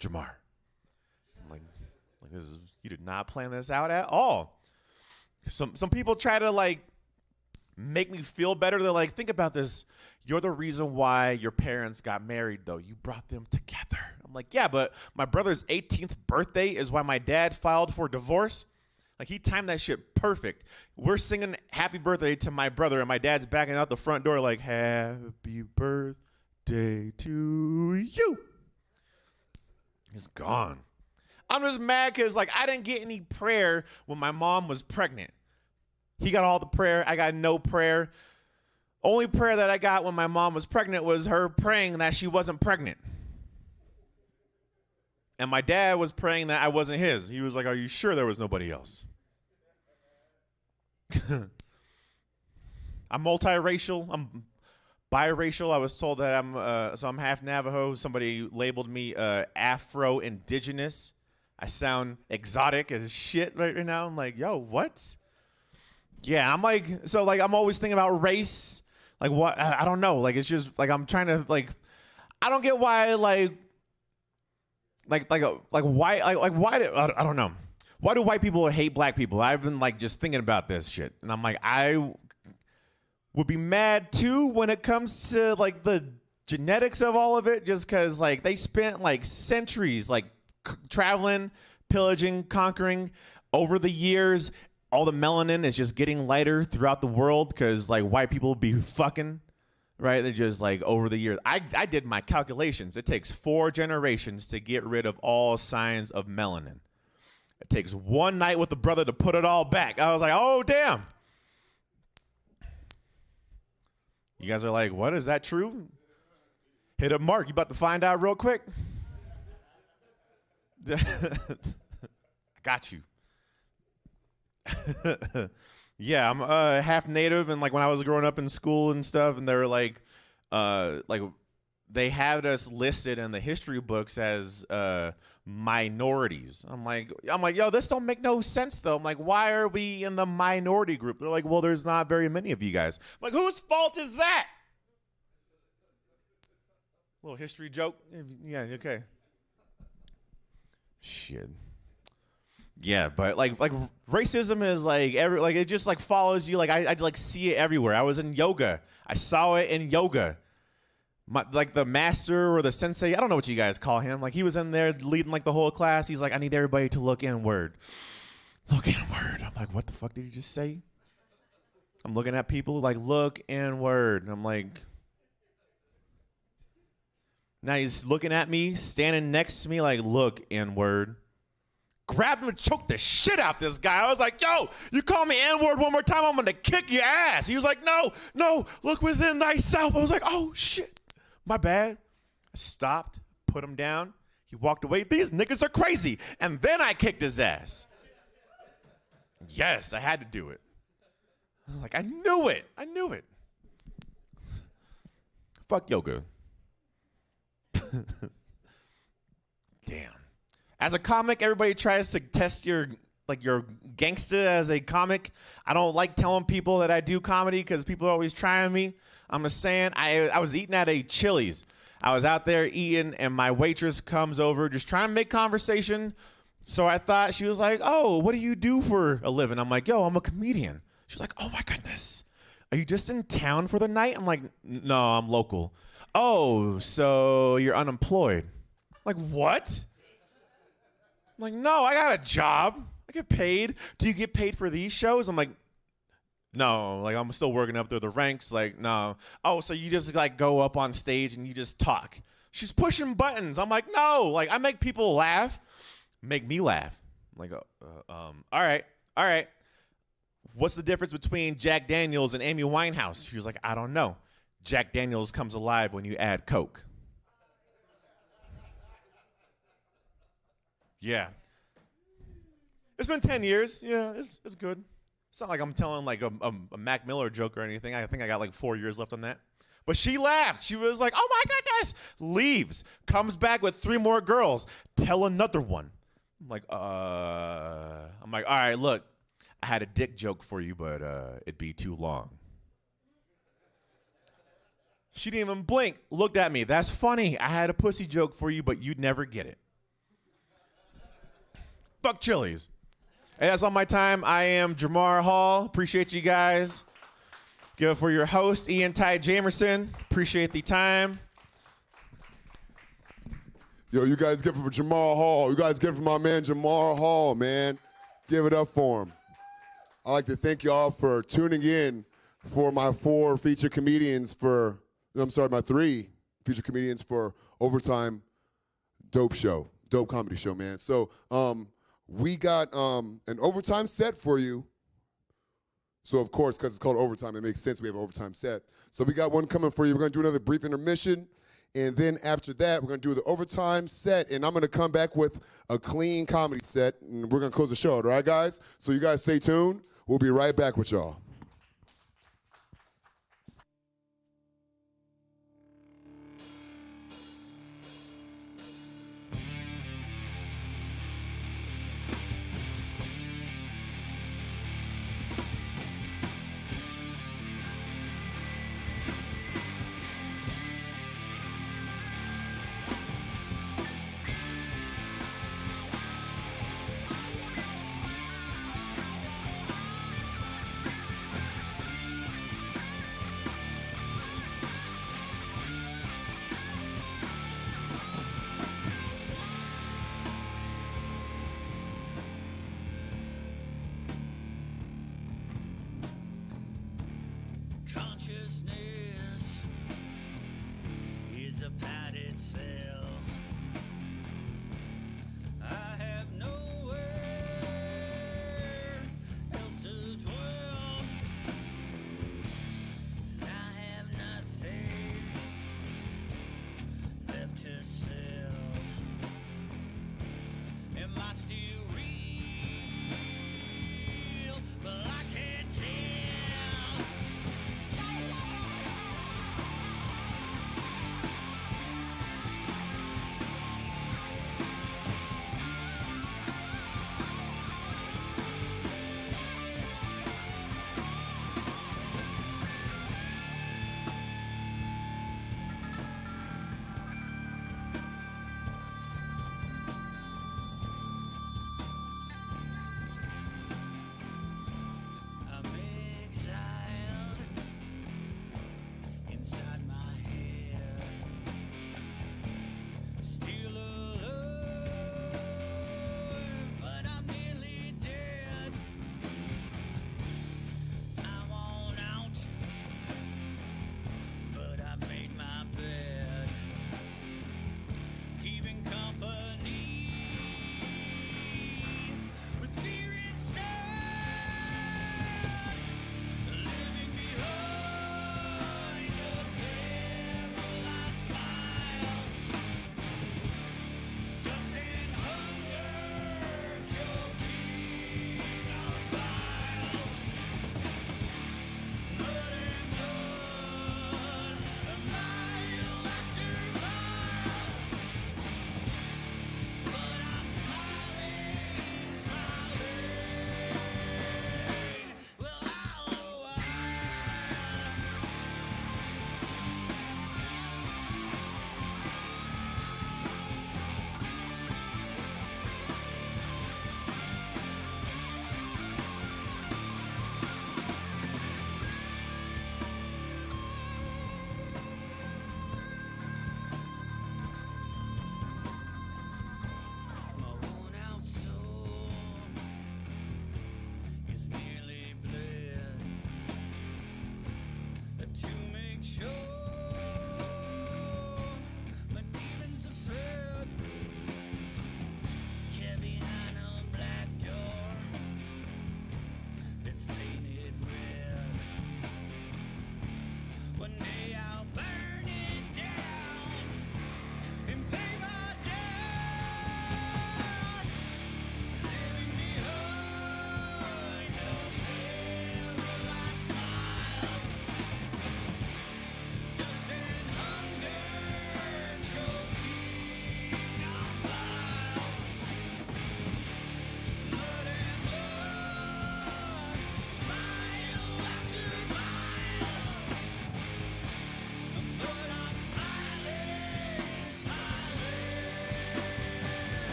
Jamar." I'm like you did not plan this out at all. Some people try to like make me feel better. They're like, think about this. You're the reason why your parents got married, though. You brought them together. I'm like, yeah, but my brother's 18th birthday is why my dad filed for divorce. Like he timed that shit perfect. We're singing happy birthday to my brother, and my dad's backing out the front door like, happy birthday to you. He's gone. I'm just mad because, like, I didn't get any prayer when my mom was pregnant. He got all the prayer. I got no prayer. Only prayer that I got when my mom was pregnant was her praying that she wasn't pregnant. And my dad was praying that I wasn't his. He was like, are you sure there was nobody else? I'm multiracial. I'm biracial. I was told that I'm half Navajo. Somebody labeled me Afro-Indigenous. I sound exotic as shit right now. I'm like, yo, what? Yeah, I'm like, so like, I'm always thinking about race. Like what? I don't know. Like, it's just like, I'm trying to like, I don't get why why, I don't know. Why do white people hate black people? I've been like, just thinking about this shit. And I'm like, I would be mad too when it comes to like the genetics of all of it, just cause like they spent like centuries, like, traveling, pillaging, conquering. Over the years, all the melanin is just getting lighter throughout the world because like white people be fucking, right? They're just like over the years. I did my calculations. It takes 4 generations to get rid of all signs of melanin. It takes one night with the brother to put it all back. I was like, oh damn. You guys are like, what? Is that true? Hit up Mark. You about to find out real quick? I got you. Yeah, I'm half native, and like when I was growing up in school and stuff, and they were like they had us listed in the history books as minorities. I'm like, yo, this don't make no sense though. I'm like, why are we in the minority group? They're like, well, there's not very many of you guys. I'm like, whose fault is that? Little history joke. Yeah, okay. Shit. Yeah, but like racism is like it just like follows you. Like I like see it everywhere. I was in yoga. I saw it in yoga. Like the master or the sensei, I don't know what you guys call him. Like he was in there leading like the whole class. He's like, I need everybody to look inward. Look inward. I'm like, what the fuck did he just say? I'm looking at people like, look inward. And I'm like, now he's looking at me, standing next to me like, look inward. grabbed him and choked the shit out this guy. I was like, yo, you call me N-word one more time, I'm gonna kick your ass. He was like, no, look within thyself. I was like, oh shit, my bad. I stopped, put him down. He walked away. These niggas are crazy. And then I kicked his ass. Yes, I had to do it. Like, I knew it. Fuck yoga. Damn. As a comic, everybody tries to test your gangsta as a comic. I don't like telling people that I do comedy because people are always trying me. I'm just saying, I was eating at a Chili's. I was out there eating, and my waitress comes over just trying to make conversation. So I thought, she was like, oh, what do you do for a living? I'm like, yo, I'm a comedian. She's like, oh my goodness. Are you just in town for the night? I'm like, no, I'm local. Oh, so you're unemployed. I'm like, what? I'm like, no, I got a job. I get paid. Do you get paid for these shows? I'm like, no, like I'm still working up through the ranks. Like, no. Oh, so you just like go up on stage and you just talk. She's pushing buttons. I'm like, no, like I make people laugh. Make me laugh. I'm like, all right. What's the difference between Jack Daniels and Amy Winehouse? She was like, I don't know. Jack Daniels comes alive when you add Coke. Yeah. It's been 10 years. Yeah, it's good. It's not like I'm telling like a Mac Miller joke or anything. I think I got like 4 years left on that. But she laughed. She was like, oh my goodness. Leaves. Comes back with 3 more girls. Tell another one. I'm like, all right, look. I had a dick joke for you, but it'd be too long. She didn't even blink. Looked at me. That's funny. I had a pussy joke for you, but you'd never get it. Fuck Chili's. And that's all my time. I am Jamar Hall. Appreciate you guys. Give it for your host, Ian Ty Jamerson. Appreciate the time. Yo, you guys give it for Jamar Hall. You guys give it for my man Jamar Hall, man. Give it up for him. I'd like to thank y'all for tuning in for my 3 feature comedians for Overtime Dope Comedy Show, man. So we got an overtime set for you. So, of course, because it's called Overtime, it makes sense we have an overtime set. So we got one coming for you. We're going to do another brief intermission. And then after that, we're going to do the overtime set. And I'm going to come back with a clean comedy set. And we're going to close the show, all right, guys? So you guys stay tuned. We'll be right back with y'all.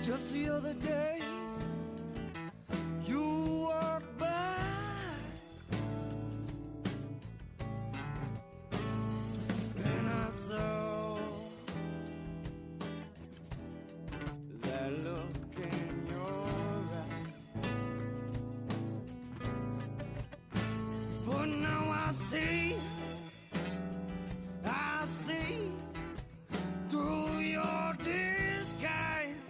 Just the other day, you walked by, and I saw that look in your eye. But now I see through your disguise.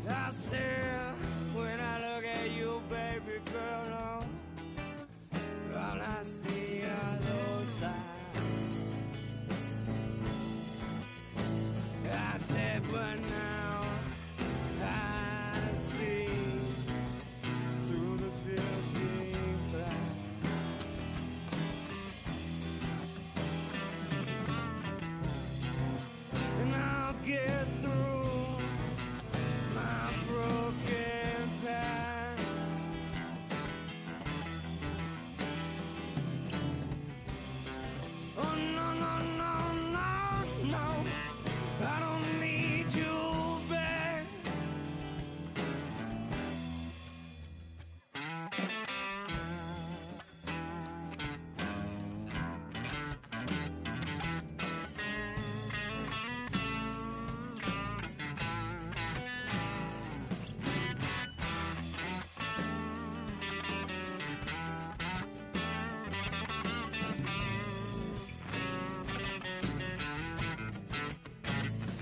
I said, when I look at you, baby girl, all I see are those eyes. I said, but now I see through the filthy glass. And I'll get through my broken past. Oh no, no, no, no, no, I don't need you back.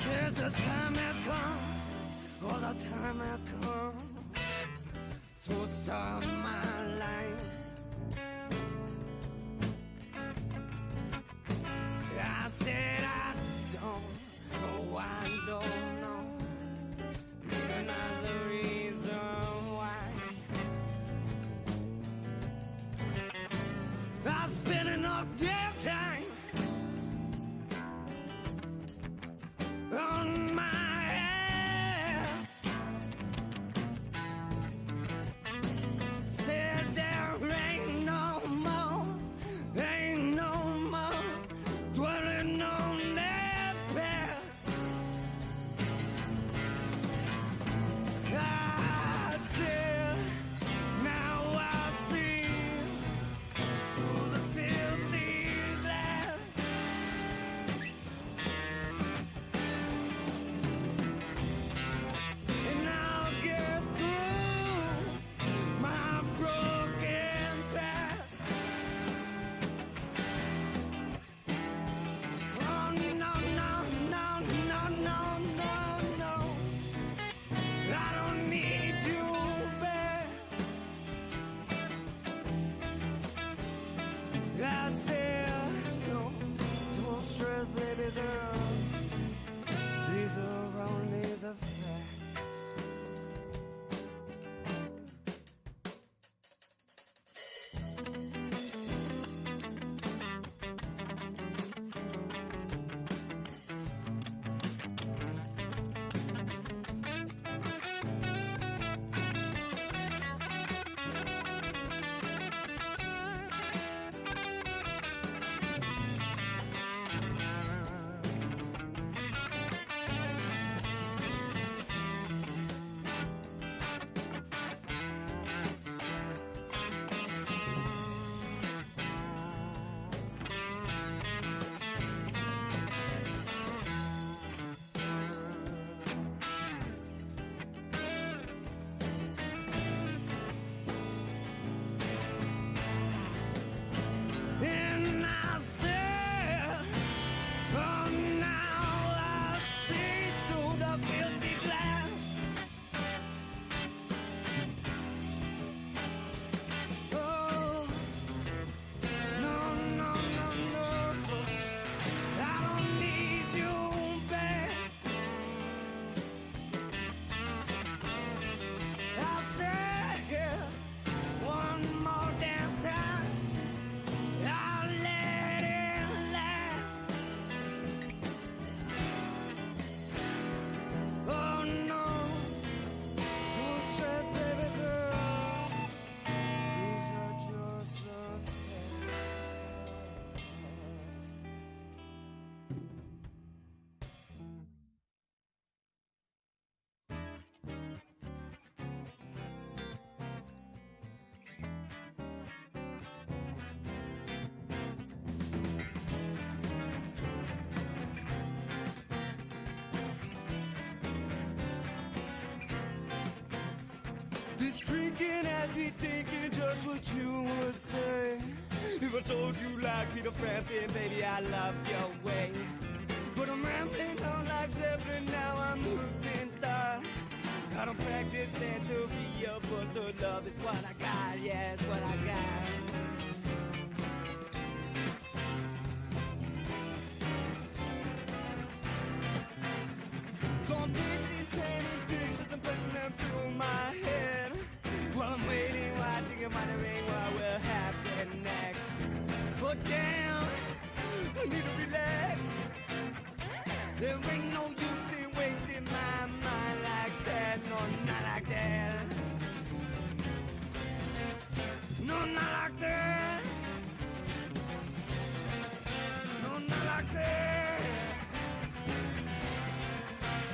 Said the time has come, oh the time has come to start my life. I said I don't know another reason why. I spent enough damn time on my ass. This drinking has me thinking just what you would say. If I told you like Peter Frampton, baby, I love your way. But I'm rambling on like Zeppelin, now I'm losing thought. I don't practice Santeria, but the love is what I got, yeah, it's what I got. So I'm busy painting pictures and pressing them through my head. While I'm waiting, watching and wondering what will happen next. But damn, I need to relax. There ain't no use in wasting my mind like that. No, not like that. No, not like that. No, not like that.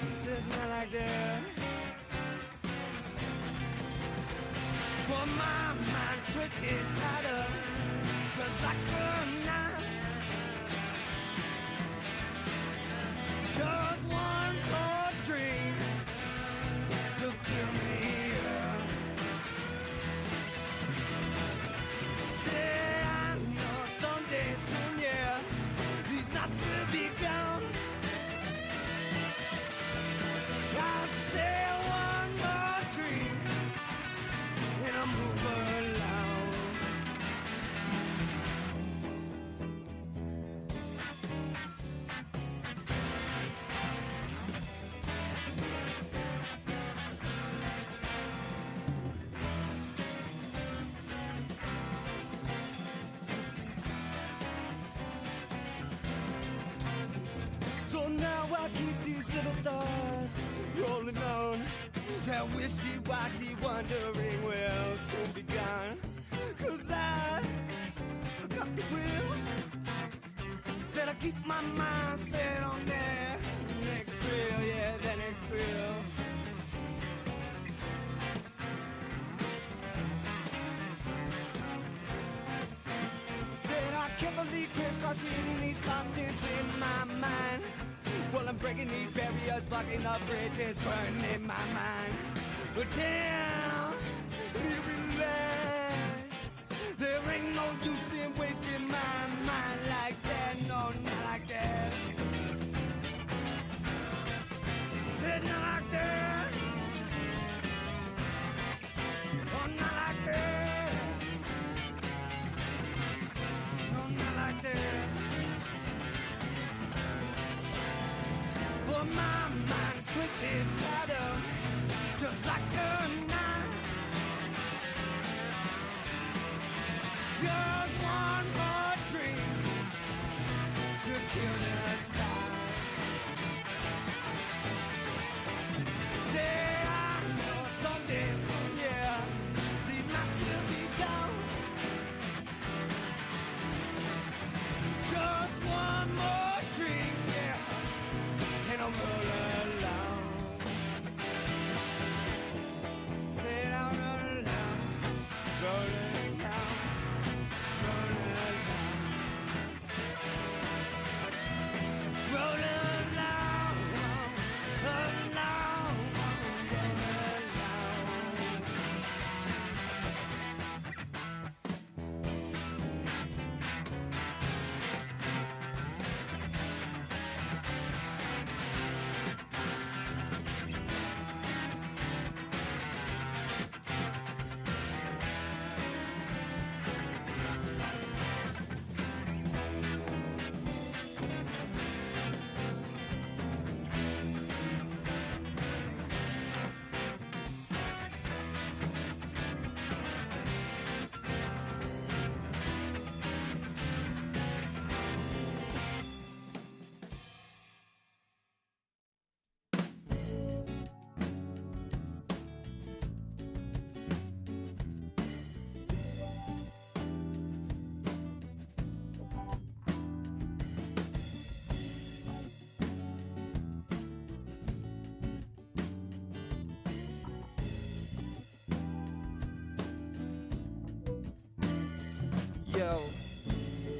I said not like that. But my mind's twisted tighter, just like a knife. Just one more drink to fill me up. Say I know someday soon, yeah, these nights will be gone. I say one more drink and I move along. So now I keep these little thoughts rolling on. That wishy-washy wondering will soon be gone. 'Cause I got the will. Said I keep my mind set on that next thrill, yeah, that next thrill. Said I carefully crisscross reading these constants in my mind. While I'm breaking these barriers, blocking the bridges, burning in my mind. But damn, you relax. There ain't no use in wasting my mind like that. No, not like that. Said not like that. Oh, not like that. No, not like that. But my mind's twisted tighter, just like a knife. Just one more drink to kill the night. Say I know someday soon, yeah, these nights will be gone. Just one more drink, yeah, and I'm roll along. Said I'll roll along, roll along, roll along, roll along, along, Yo,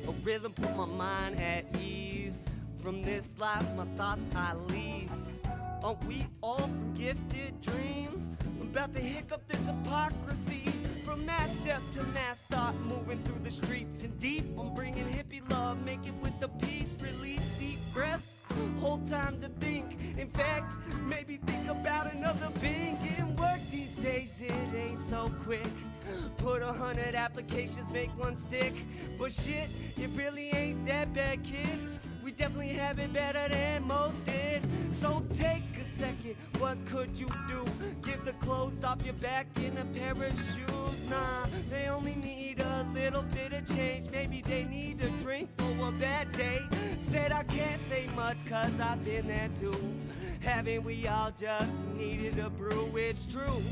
a rhythm put my mind at ease. From this life, my thoughts I lease. Aren't we all from gifted dreams? I'm about to hiccup this hypocrisy. From mass step to mass thought, moving through the streets and deep. I'm bringing hippie love, make it with the peace. Release deep breaths, hold time to think. In fact, maybe think about another being. Getting work these days, it ain't so quick. Put 100 applications, make one stick. But shit, it really ain't that bad, kid. We definitely have it better than most did. So take a second, what could you do? Give the clothes off your back in a pair of shoes. Nah, they only need a little bit of change. Maybe they need a drink for a bad day. Said I can't say much cause I've been there too. Haven't we all just needed a brew? It's true.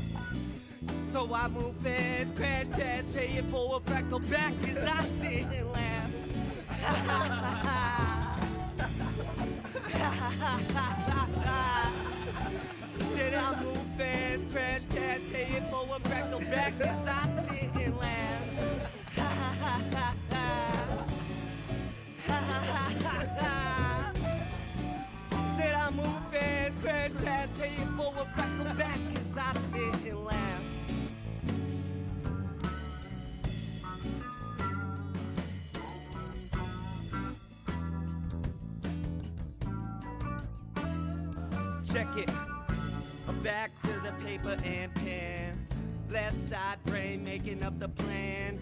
So I move fast, crash past, pay it for a freckle back as I sit and laugh. Said I move fast, crash past, pay it for a freckle back as I sit and laugh. Said I move fast, crash past, pay it for a freckle back as I sit and laugh. Check it. I'm back to the paper and pen. Left side brain making up the plan.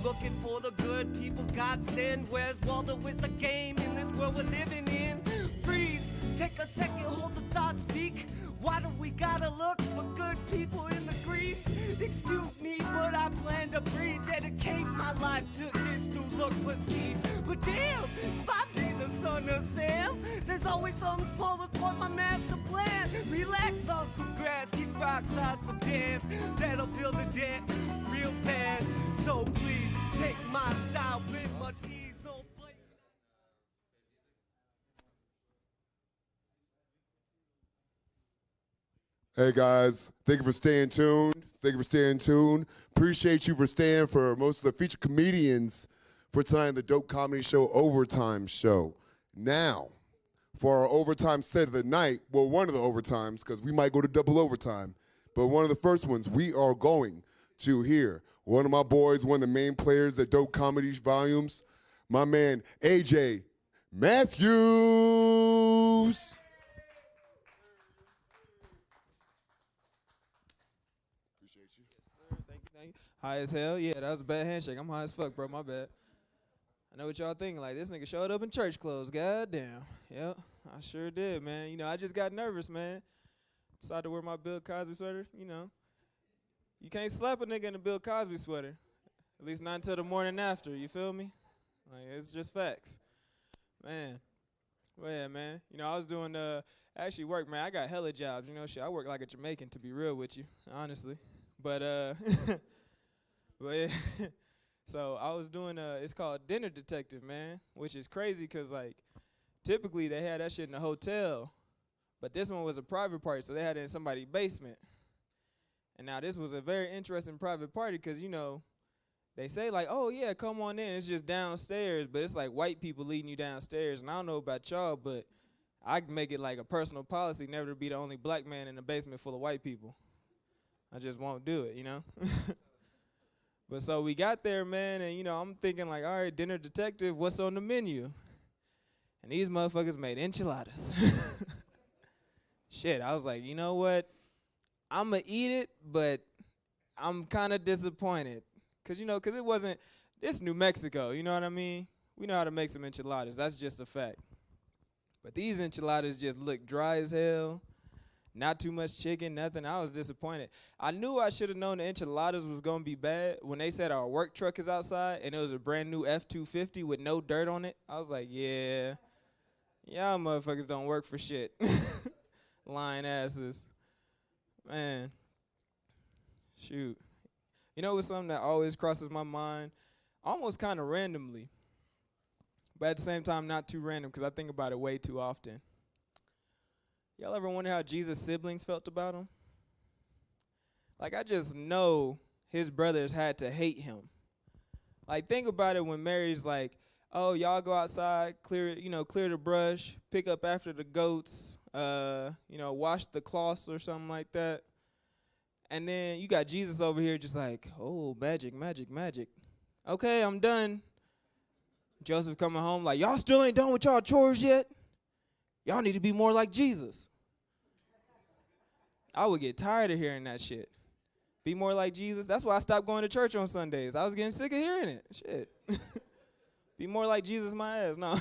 Looking for the good people God send. Where's Waldo? Is the game in this world we're living in? Freeze. Take a second, hold the thought, speak. Why do we gotta look for good people in the grease? Excuse me, but I plan to breathe. Dedicate my life to this new look perceived. But damn, if I be the son of Sam, there's always something small to thwart my master plan. Relax on some grass, kick rocks on some dance. That'll build a debt real fast. So please take my style with much ease. No blame. Hey guys, thank you for staying tuned. Thank you for staying tuned. Appreciate you for staying for most of the featured comedians for tonight in the Dope Comedy Show Overtime Show. Now, for our overtime set of the night, well, one of the overtimes, because we might go to double overtime, but one of the first ones, we are going to hear one of my boys, one of the main players at Dope Comedy Volumes, my man AJ Matthews. Thank you. High as hell. Yeah, that was a bad handshake. I'm high as fuck, bro. My bad. I know what y'all thinking. Like, this nigga showed up in church clothes. God damn. Yep, I sure did, man. You know, I just got nervous, man. Decided to wear my Bill Cosby sweater, you know. You can't slap a nigga in a Bill Cosby sweater. At least not until the morning after, you feel me? Like, it's just facts. Man. Well, yeah, man. You know, I was doing, actually work, man. I got hella jobs, you know, shit. I work like a Jamaican, to be real with you, honestly. But, but yeah. So I was doing, it's called Dinner Detective, man, which is crazy because, like, typically they had that shit in a hotel, but this one was a private party, so they had it in somebody's basement. And now this was a very interesting private party because, you know, they say, like, oh, yeah, come on in. It's just downstairs, but it's like white people leading you downstairs. And I don't know about y'all, but I make it like a personal policy never to be the only black man in a basement full of white people. I just won't do it, you know? But so we got there, man, and, you know, I'm thinking, like, all right, Dinner Detective, what's on the menu? And these motherfuckers made enchiladas. Shit, I was like, you know what? I'm going to eat it, but I'm kind of disappointed. Because, you know, because it wasn't, this New Mexico, you know what I mean? We know how to make some enchiladas. That's just a fact. But these enchiladas just look dry as hell. Not too much chicken, nothing. I was disappointed. I knew I should have known the enchiladas was going to be bad when they said our work truck is outside and it was a brand new F-250 with no dirt on it. I was like, yeah, y'all motherfuckers don't work for shit. Lying asses. Man, shoot. You know what's something that always crosses my mind? Almost kind of randomly, but at the same time not too random because I think about it way too often. Y'all ever wonder how Jesus' siblings felt about him? Like, I just know his brothers had to hate him. Like, think about it when Mary's like, oh, y'all go outside, clear the brush, pick up after the goats, wash the cloths or something like that. And then you got Jesus over here just like, oh, magic, magic, magic. Okay, I'm done. Joseph coming home like, y'all still ain't done with y'all chores yet? Y'all need to be more like Jesus. I would get tired of hearing that shit. Be more like Jesus. That's why I stopped going to church on Sundays. I was getting sick of hearing it. Shit. Be more like Jesus my ass. No.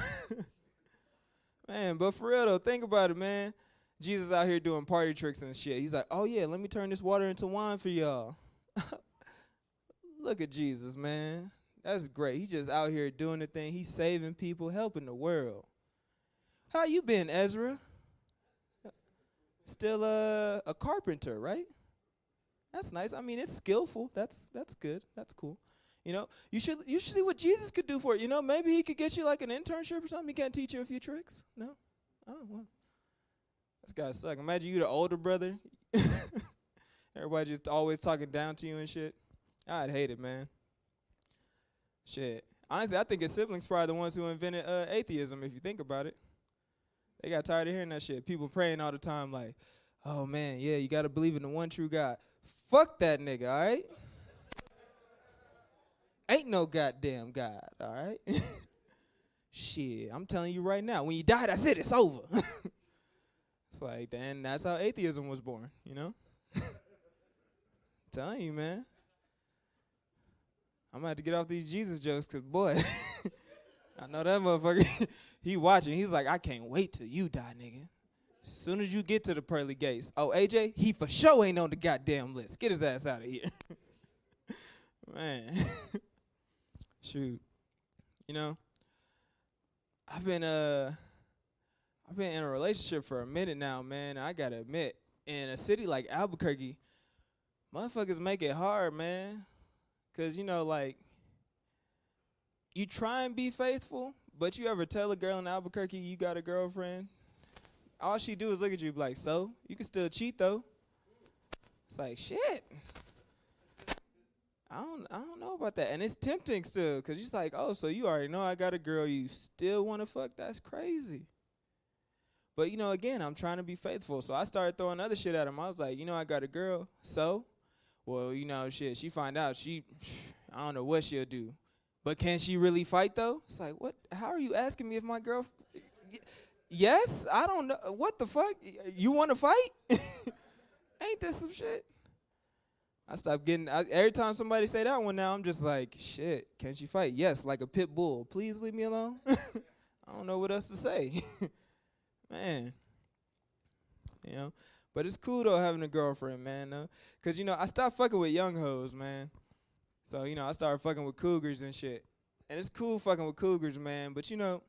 Man, but for real though, think about it, man. Jesus out here doing party tricks and shit. He's like, oh yeah, let me turn this water into wine for y'all. Look at Jesus, man. That's great. He just out here doing the thing. He's saving people, helping the world. How you been, Ezra? Still a carpenter, right? That's nice. I mean, it's skillful. That's good. That's cool. You should see what Jesus could do for you. Maybe he could get you like an internship or something. He can't teach you a few tricks. No? Oh, well. That's gotta suck. Imagine you the older brother. Everybody just always talking down to you and shit. I'd hate it, man. Shit. Honestly, I think his siblings probably the ones who invented atheism, if you think about it. They got tired of hearing that shit. People praying all the time like, oh, man, yeah, you got to believe in the one true God. Fuck that nigga, all right? Ain't no goddamn God, all right? Shit, I'm telling you right now, when you die, that's it. It's over. It's like, then that's how atheism was born, Telling you, man. I'm going to have to get off these Jesus jokes because, boy, I know that motherfucker, he watching. He's like, I can't wait till you die, nigga. As soon as you get to the pearly gates. Oh, AJ, he for sure ain't on the goddamn list. Get his ass out of here. Man. Shoot. I've been in a relationship for a minute now, man. I got to admit, in a city like Albuquerque, motherfuckers make it hard, man. Because, you try and be faithful, but you ever tell a girl in Albuquerque you got a girlfriend? All she do is look at you like, so? You can still cheat, though. It's like, shit. I don't know about that. And it's tempting still, because you're like, oh, so you already know I got a girl. You still want to fuck? That's crazy. But, again, I'm trying to be faithful. So I started throwing other shit at him. I was like, I got a girl. So? Well, shit, she find out. I don't know what she'll do. But can she really fight, though? It's like, what? How are you asking me if my girl... Yes? I don't know. What the fuck? You want to fight? Ain't this some shit? I stopped getting... every time somebody say that one now, I'm just like, shit, can she fight? Yes, like a pit bull. Please leave me alone. I don't know what else to say. Man. But it's cool, though, having a girlfriend, man. Because, I stopped fucking with young hoes, man. So, I started fucking with cougars and shit. And it's cool fucking with cougars, man. But, you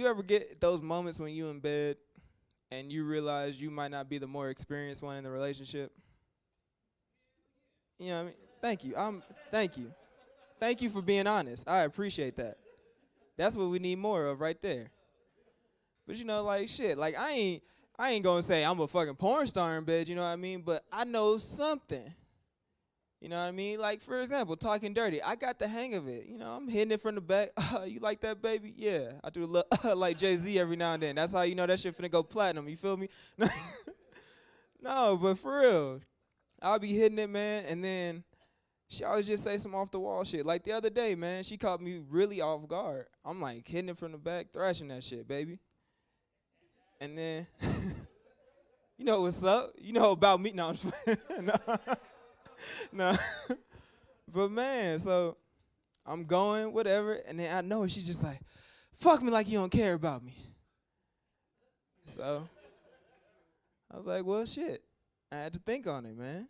ever get those moments when you in bed and you realize you might not be the more experienced one in the relationship? You know what I mean? Thank you. Thank you. Thank you for being honest. I appreciate that. That's what we need more of right there. But, shit. Like, I ain't gonna say I'm a fucking porn star in bed, you know what I mean? But I know something. You know what I mean? Like, for example, talking dirty. I got the hang of it. I'm hitting it from the back. You like that, baby? Yeah. I do a little like Jay-Z every now and then. That's how you know that shit finna go platinum. You feel me? No, but for real. I'll be hitting it, man. And then she always just say some off-the-wall shit. Like the other day, man, she caught me really off guard. I'm like hitting it from the back, thrashing that shit, baby. And then, you know what's up? You know about me. No, I'm just no. But, man, so I'm going, whatever. And then I know she's just like, fuck me like you don't care about me. So I was like, well, shit. I had to think on it, man.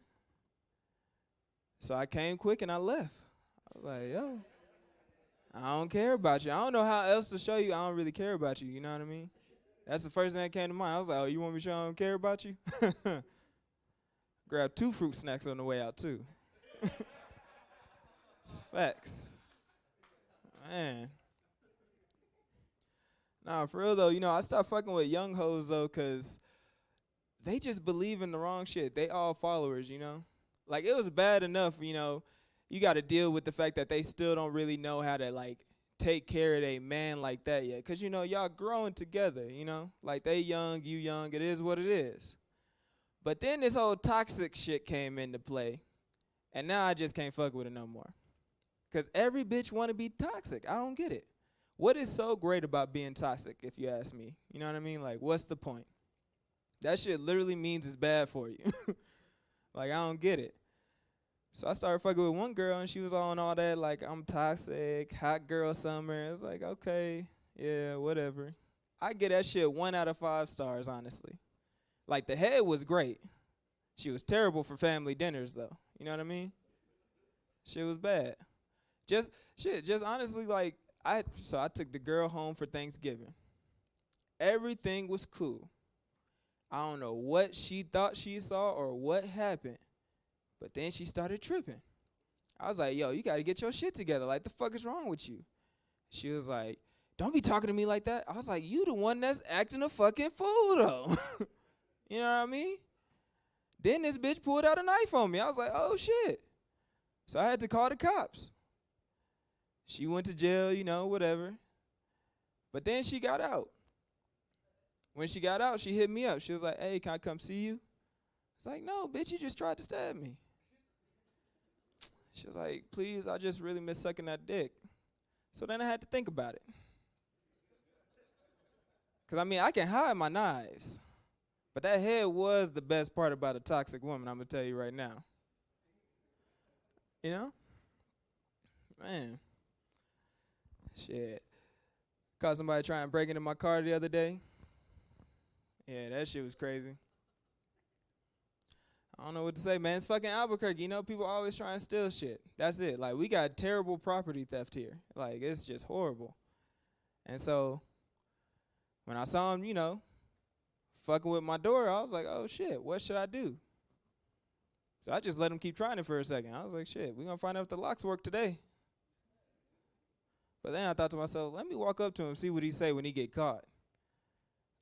So I came quick and I left. I was like, yo, I don't care about you. I don't know how else to show you I don't really care about you. You know what I mean? That's the first thing that came to mind. I was like, oh, you want me to show I don't care about you? Grab 2 fruit snacks on the way out, too. It's facts. Man. Nah, for real, though, I stopped fucking with young hoes, though, because they just believe in the wrong shit. They all followers, Like, it was bad enough, you got to deal with the fact that they still don't really know how to like take care of a man like that yet. Cause you know y'all growing together, you know, like they young, you young. It is what it is. But then this whole toxic shit came into play, and now I just can't fuck with it no more. Cause every bitch want to be toxic. I don't get it. What is so great about being toxic, if you ask me? You know what I mean? Like, what's the point? That shit literally means it's bad for you. Like, I don't get it. So I started fucking with one girl, and she was on all that, like, I'm toxic, hot girl summer. It's like, okay, yeah, whatever. I get that shit 1 out of 5 stars, honestly. Like, the head was great. She was terrible for family dinners, though. You know what I mean? Shit was bad. Just honestly, like, I took the girl home for Thanksgiving. Everything was cool. I don't know what she thought she saw or what happened, but then she started tripping. I was like, yo, you got to get your shit together. Like, the fuck is wrong with you? She was like, don't be talking to me like that. I was like, you the one that's acting a fucking fool, though. You know what I mean? Then this bitch pulled out a knife on me. I was like, oh, shit. So I had to call the cops. She went to jail, you know, whatever. But then she got out. When she got out, she hit me up. She was like, hey, can I come see you? It's like, no, bitch, you just tried to stab me. She was like, please, I just really miss sucking that dick. So then I had to think about it. Because, I mean, I can hide my knives. But that head was the best part about a toxic woman, I'm going to tell you right now. You know? Man. Shit. Caught somebody trying to break into my car the other day. Yeah, that shit was crazy. I don't know what to say, man. It's fucking Albuquerque. You know, people always try and steal shit. That's it. Like, we got terrible property theft here. Like, it's just horrible. And so, when I saw him, you know, fucking with my door, I was like, oh, shit, what should I do? So I just let him keep trying it for a second. I was like, shit, we're going to find out if the locks work today. But then I thought to myself, let me walk up to him, see what he say when he get caught.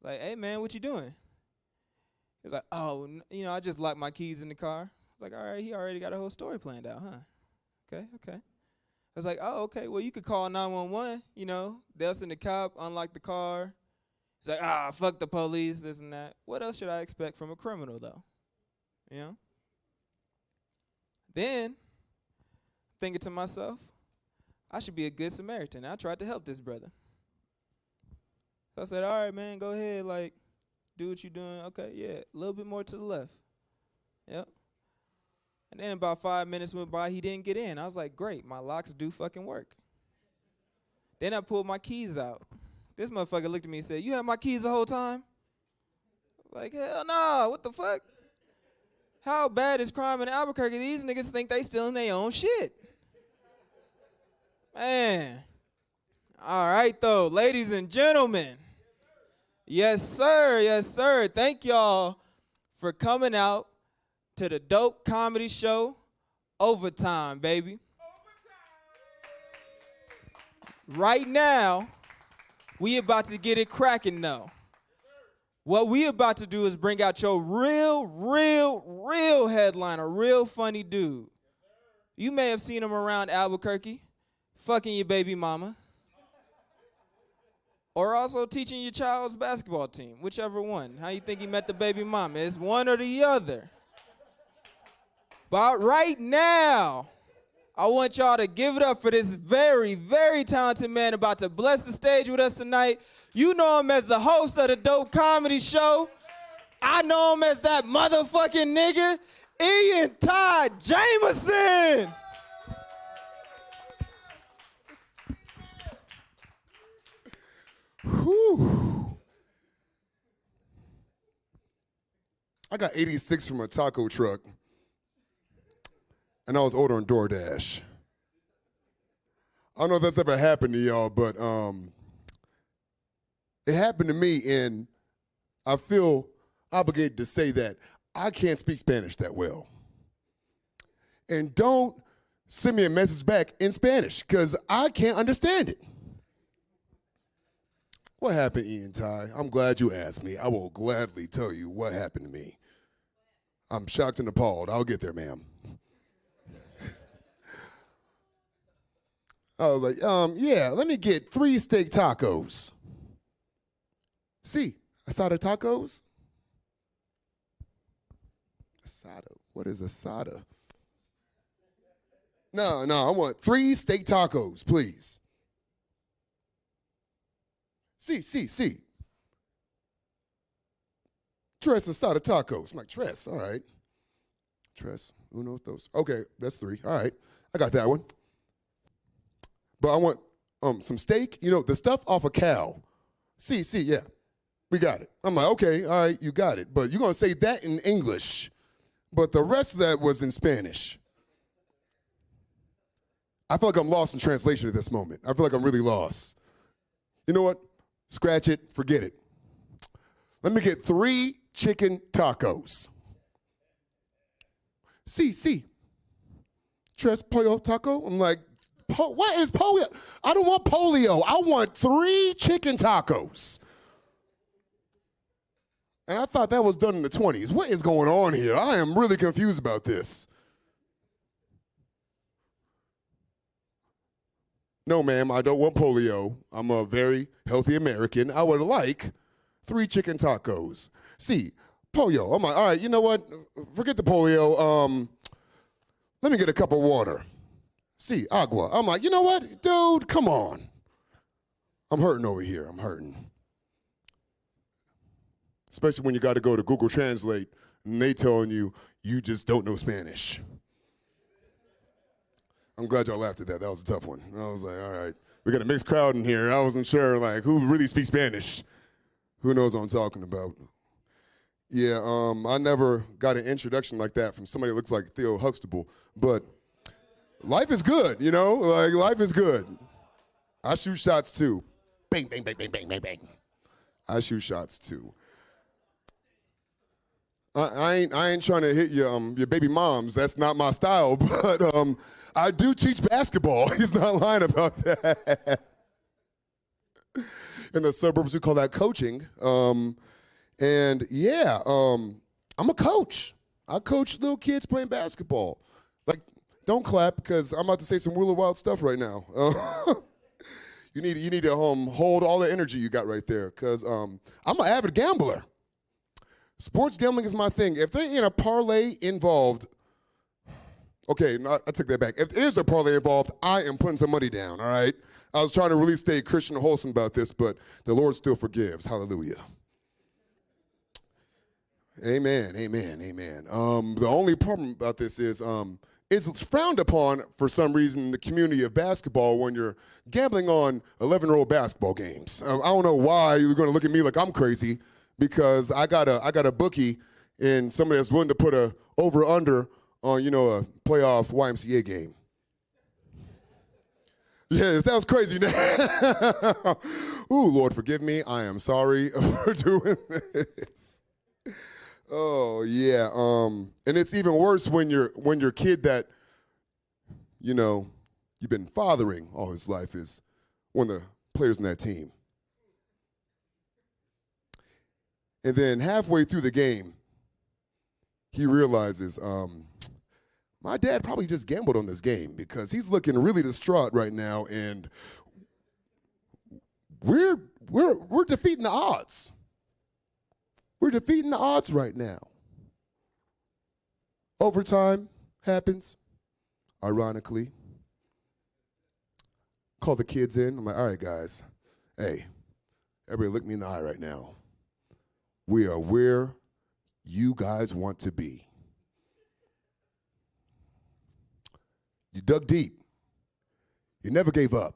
Like, hey, man, what you doing? He was like, oh, you know, I just locked my keys in the car. I was like, all right, he already got a whole story planned out, huh? Okay. I was like, oh, okay, well, you could call 911, you know. They'll send the cop, unlock the car. He's like, fuck the police, this and that. What else should I expect from a criminal, though? You know? Then, thinking to myself, I should be a good Samaritan. I tried to help this brother. So I said, all right, man, go ahead, like, do what you're doing. Okay, yeah, a little bit more to the left. Yep. And then about 5 minutes went by, he didn't get in. I was like, great, my locks do fucking work. Then I pulled my keys out. This motherfucker looked at me and said, you had my keys the whole time? Like, hell no, what the fuck? How bad is crime in Albuquerque? These niggas think they stealing their own shit. Man. All right, though, ladies and gentlemen. Yes, sir. Yes, sir. Thank y'all for coming out to the Dope Comedy Show. Overtime, baby. Right now, we about to get it cracking, though. What we about to do is bring out your real headliner, real funny dude. You may have seen him around Albuquerque, fucking your baby mama. Or also teaching your child's basketball team, whichever one. How you think he met the baby mama? It's one or the other. But right now, I want y'all to give it up for this very, very talented man about to bless the stage with us tonight. You know him as the host of the Dope Comedy Show. I know him as that motherfucking nigga, Ian Todd Jameson. Whew. I got 86 from a taco truck, and I was ordering DoorDash. I don't know if that's ever happened to y'all, but it happened to me, and I feel obligated to say that I can't speak Spanish that well. And don't send me a message back in Spanish, because I can't understand it. What happened, Ian Ty? I'm glad you asked me. I will gladly tell you what happened to me. I'm shocked and appalled. I'll get there, ma'am. I was like, yeah, let me get 3 steak tacos. See, asada tacos? Asada, what is asada? No, I want 3 steak tacos, please. See. Tres asada tacos. I'm like, Tres, all right. Tres, uno, dos. Okay, that's 3. All right, I got that one. But I want some steak, the stuff off a cow. See, yeah, we got it. I'm like, okay, all right, you got it. But you're going to say that in English. But the rest of that was in Spanish. I feel like I'm lost in translation at this moment. I feel like I'm really lost. You know what? Scratch it, forget it. Let me get 3 chicken tacos. See. Tres pollo taco? I'm like, what is polio? I don't want polio. I want 3 chicken tacos. And I thought that was done in the 20s. What is going on here? I am really confused about this. No, ma'am, I don't want polio. I'm a very healthy American. I would like 3 chicken tacos. See, polio. I'm like, all right, you know what? Forget the polio. Let me get a cup of water. See, agua. I'm like, you know what? Dude, come on. I'm hurting over here. I'm hurting. Especially when you got to go to Google Translate and they telling you, you just don't know Spanish. I'm glad y'all laughed at that. That was a tough one. I was like, all right, we got a mixed crowd in here. I wasn't sure, like, who really speaks Spanish? Who knows what I'm talking about? Yeah, I never got an introduction like that from somebody that looks like Theo Huxtable, but life is good, like life is good. I shoot shots too. Bang, bang, bang, bang, bang, bang, bang. I shoot shots too. I ain't trying to hit your baby moms. That's not my style, but I do teach basketball. He's not lying about that. In the suburbs, we call that coaching. And yeah, I'm a coach. I coach little kids playing basketball. Like, don't clap because I'm about to say some really wild stuff right now. You need to hold all the energy you got right there because I'm an avid gambler. Sports gambling is my thing. If there ain't a parlay involved, okay, no, I took that back. If there's a parlay involved, I am putting some money down, all right? I was trying to really stay Christian and wholesome about this, but the Lord still forgives. Hallelujah. Amen. The only problem about this is it's frowned upon for some reason in the community of basketball when you're gambling on 11-year-old basketball games. I don't know why you're going to look at me like I'm crazy, because I got a bookie and somebody that's willing to put a over-under on, a playoff YMCA game. Yeah, it sounds crazy now. Ooh, Lord, forgive me. I am sorry for doing this. Oh, yeah. And it's even worse when your kid that, you've been fathering all his life is one of the players in that team. And then halfway through the game, he realizes, my dad probably just gambled on this game because he's looking really distraught right now, and we're defeating the odds. We're defeating the odds right now. Overtime happens, ironically. Call the kids in. I'm like, all right, guys. Hey, everybody look me in the eye right now. We are where you guys want to be. You dug deep. You never gave up.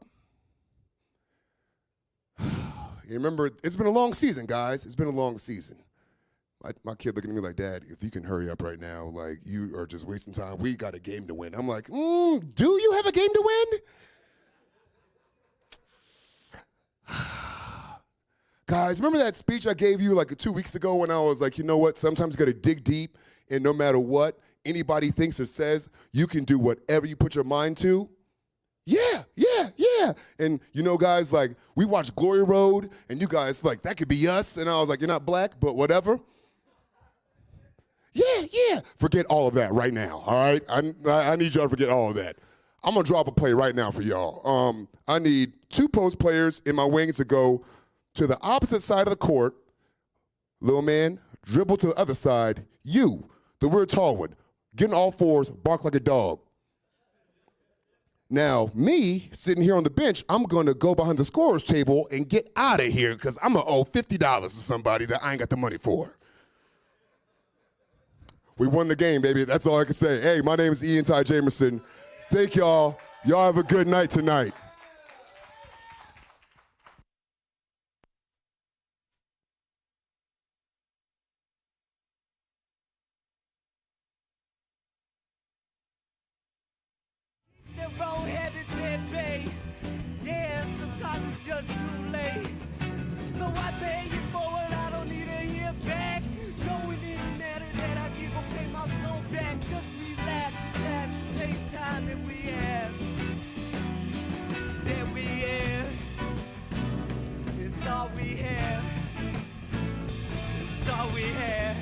You remember, it's been a long season, guys. It's been a long season. My kid looking at me like, Dad, if you can hurry up right now, like, you are just wasting time. We got a game to win. I'm like, do you have a game to win? Guys, remember that speech I gave you like 2 weeks ago when I was like, you know what? Sometimes you got to dig deep, and no matter what anybody thinks or says, you can do whatever you put your mind to. Yeah. And guys, like, we watched Glory Road, and you guys like, that could be us. And I was like, you're not black, but whatever. Yeah. Forget all of that right now, all right? I need y'all to forget all of that. I'm gonna drop a play right now for y'all. I need 2 post players in my wings to go to the opposite side of the court. Little man, dribble to the other side. You, the weird tall one, get on all fours, bark like a dog. Now, me, sitting here on the bench, I'm gonna go behind the scorer's table and get out of here because I'm gonna owe $50 to somebody that I ain't got the money for. We won the game, baby. That's all I can say. Hey, my name is Ian Ty Jamerson. Thank y'all. Y'all have a good night tonight. The wrong-headed deadbait. Yeah, sometimes it's just too late. So I pay you forward, I don't need to hear back. No, it didn't matter that I give or pay my soul back. Just relax, pass the space time that we have. That we have. It's all we have. It's all we have.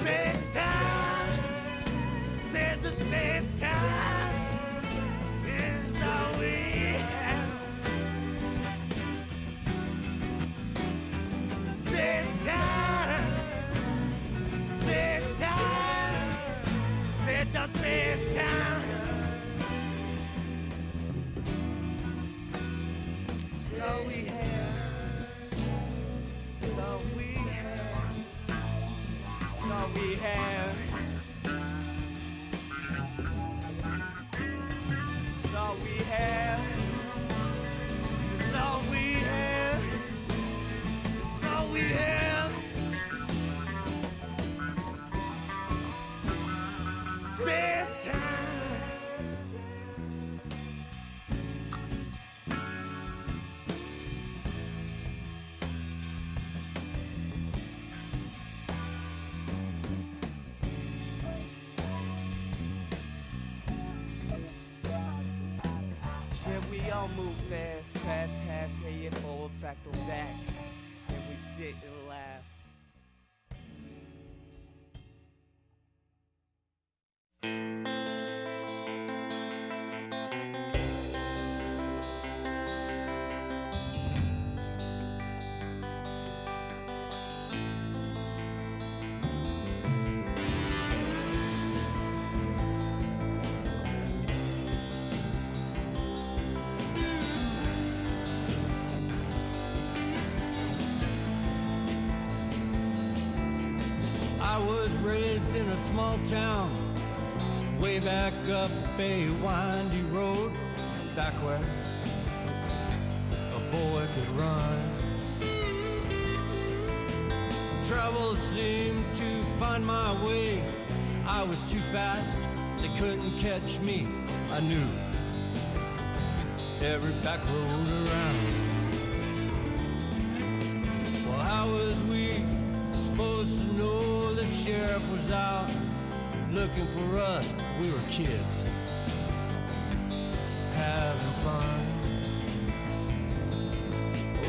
Space time, said the space time is all we have. Space time, said the space time. It's all we have. It's all we have. It's all we have. It's all we have. It's all we have. It's all we have. Space time. Said we all move fast, crash past, pay it forward, fractal back. Then we sit and laugh. I was raised in a small town, way back up a windy road, back where a boy could run. Trouble seemed to find my way. I was too fast, they couldn't catch me. I knew every back road around. Well, how was we supposed to know the sheriff was out looking for us? We were kids having fun.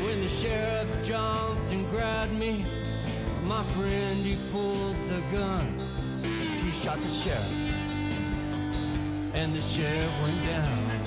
When the sheriff jumped and grabbed me, my friend, he pulled the gun. He shot the sheriff, and the sheriff went down.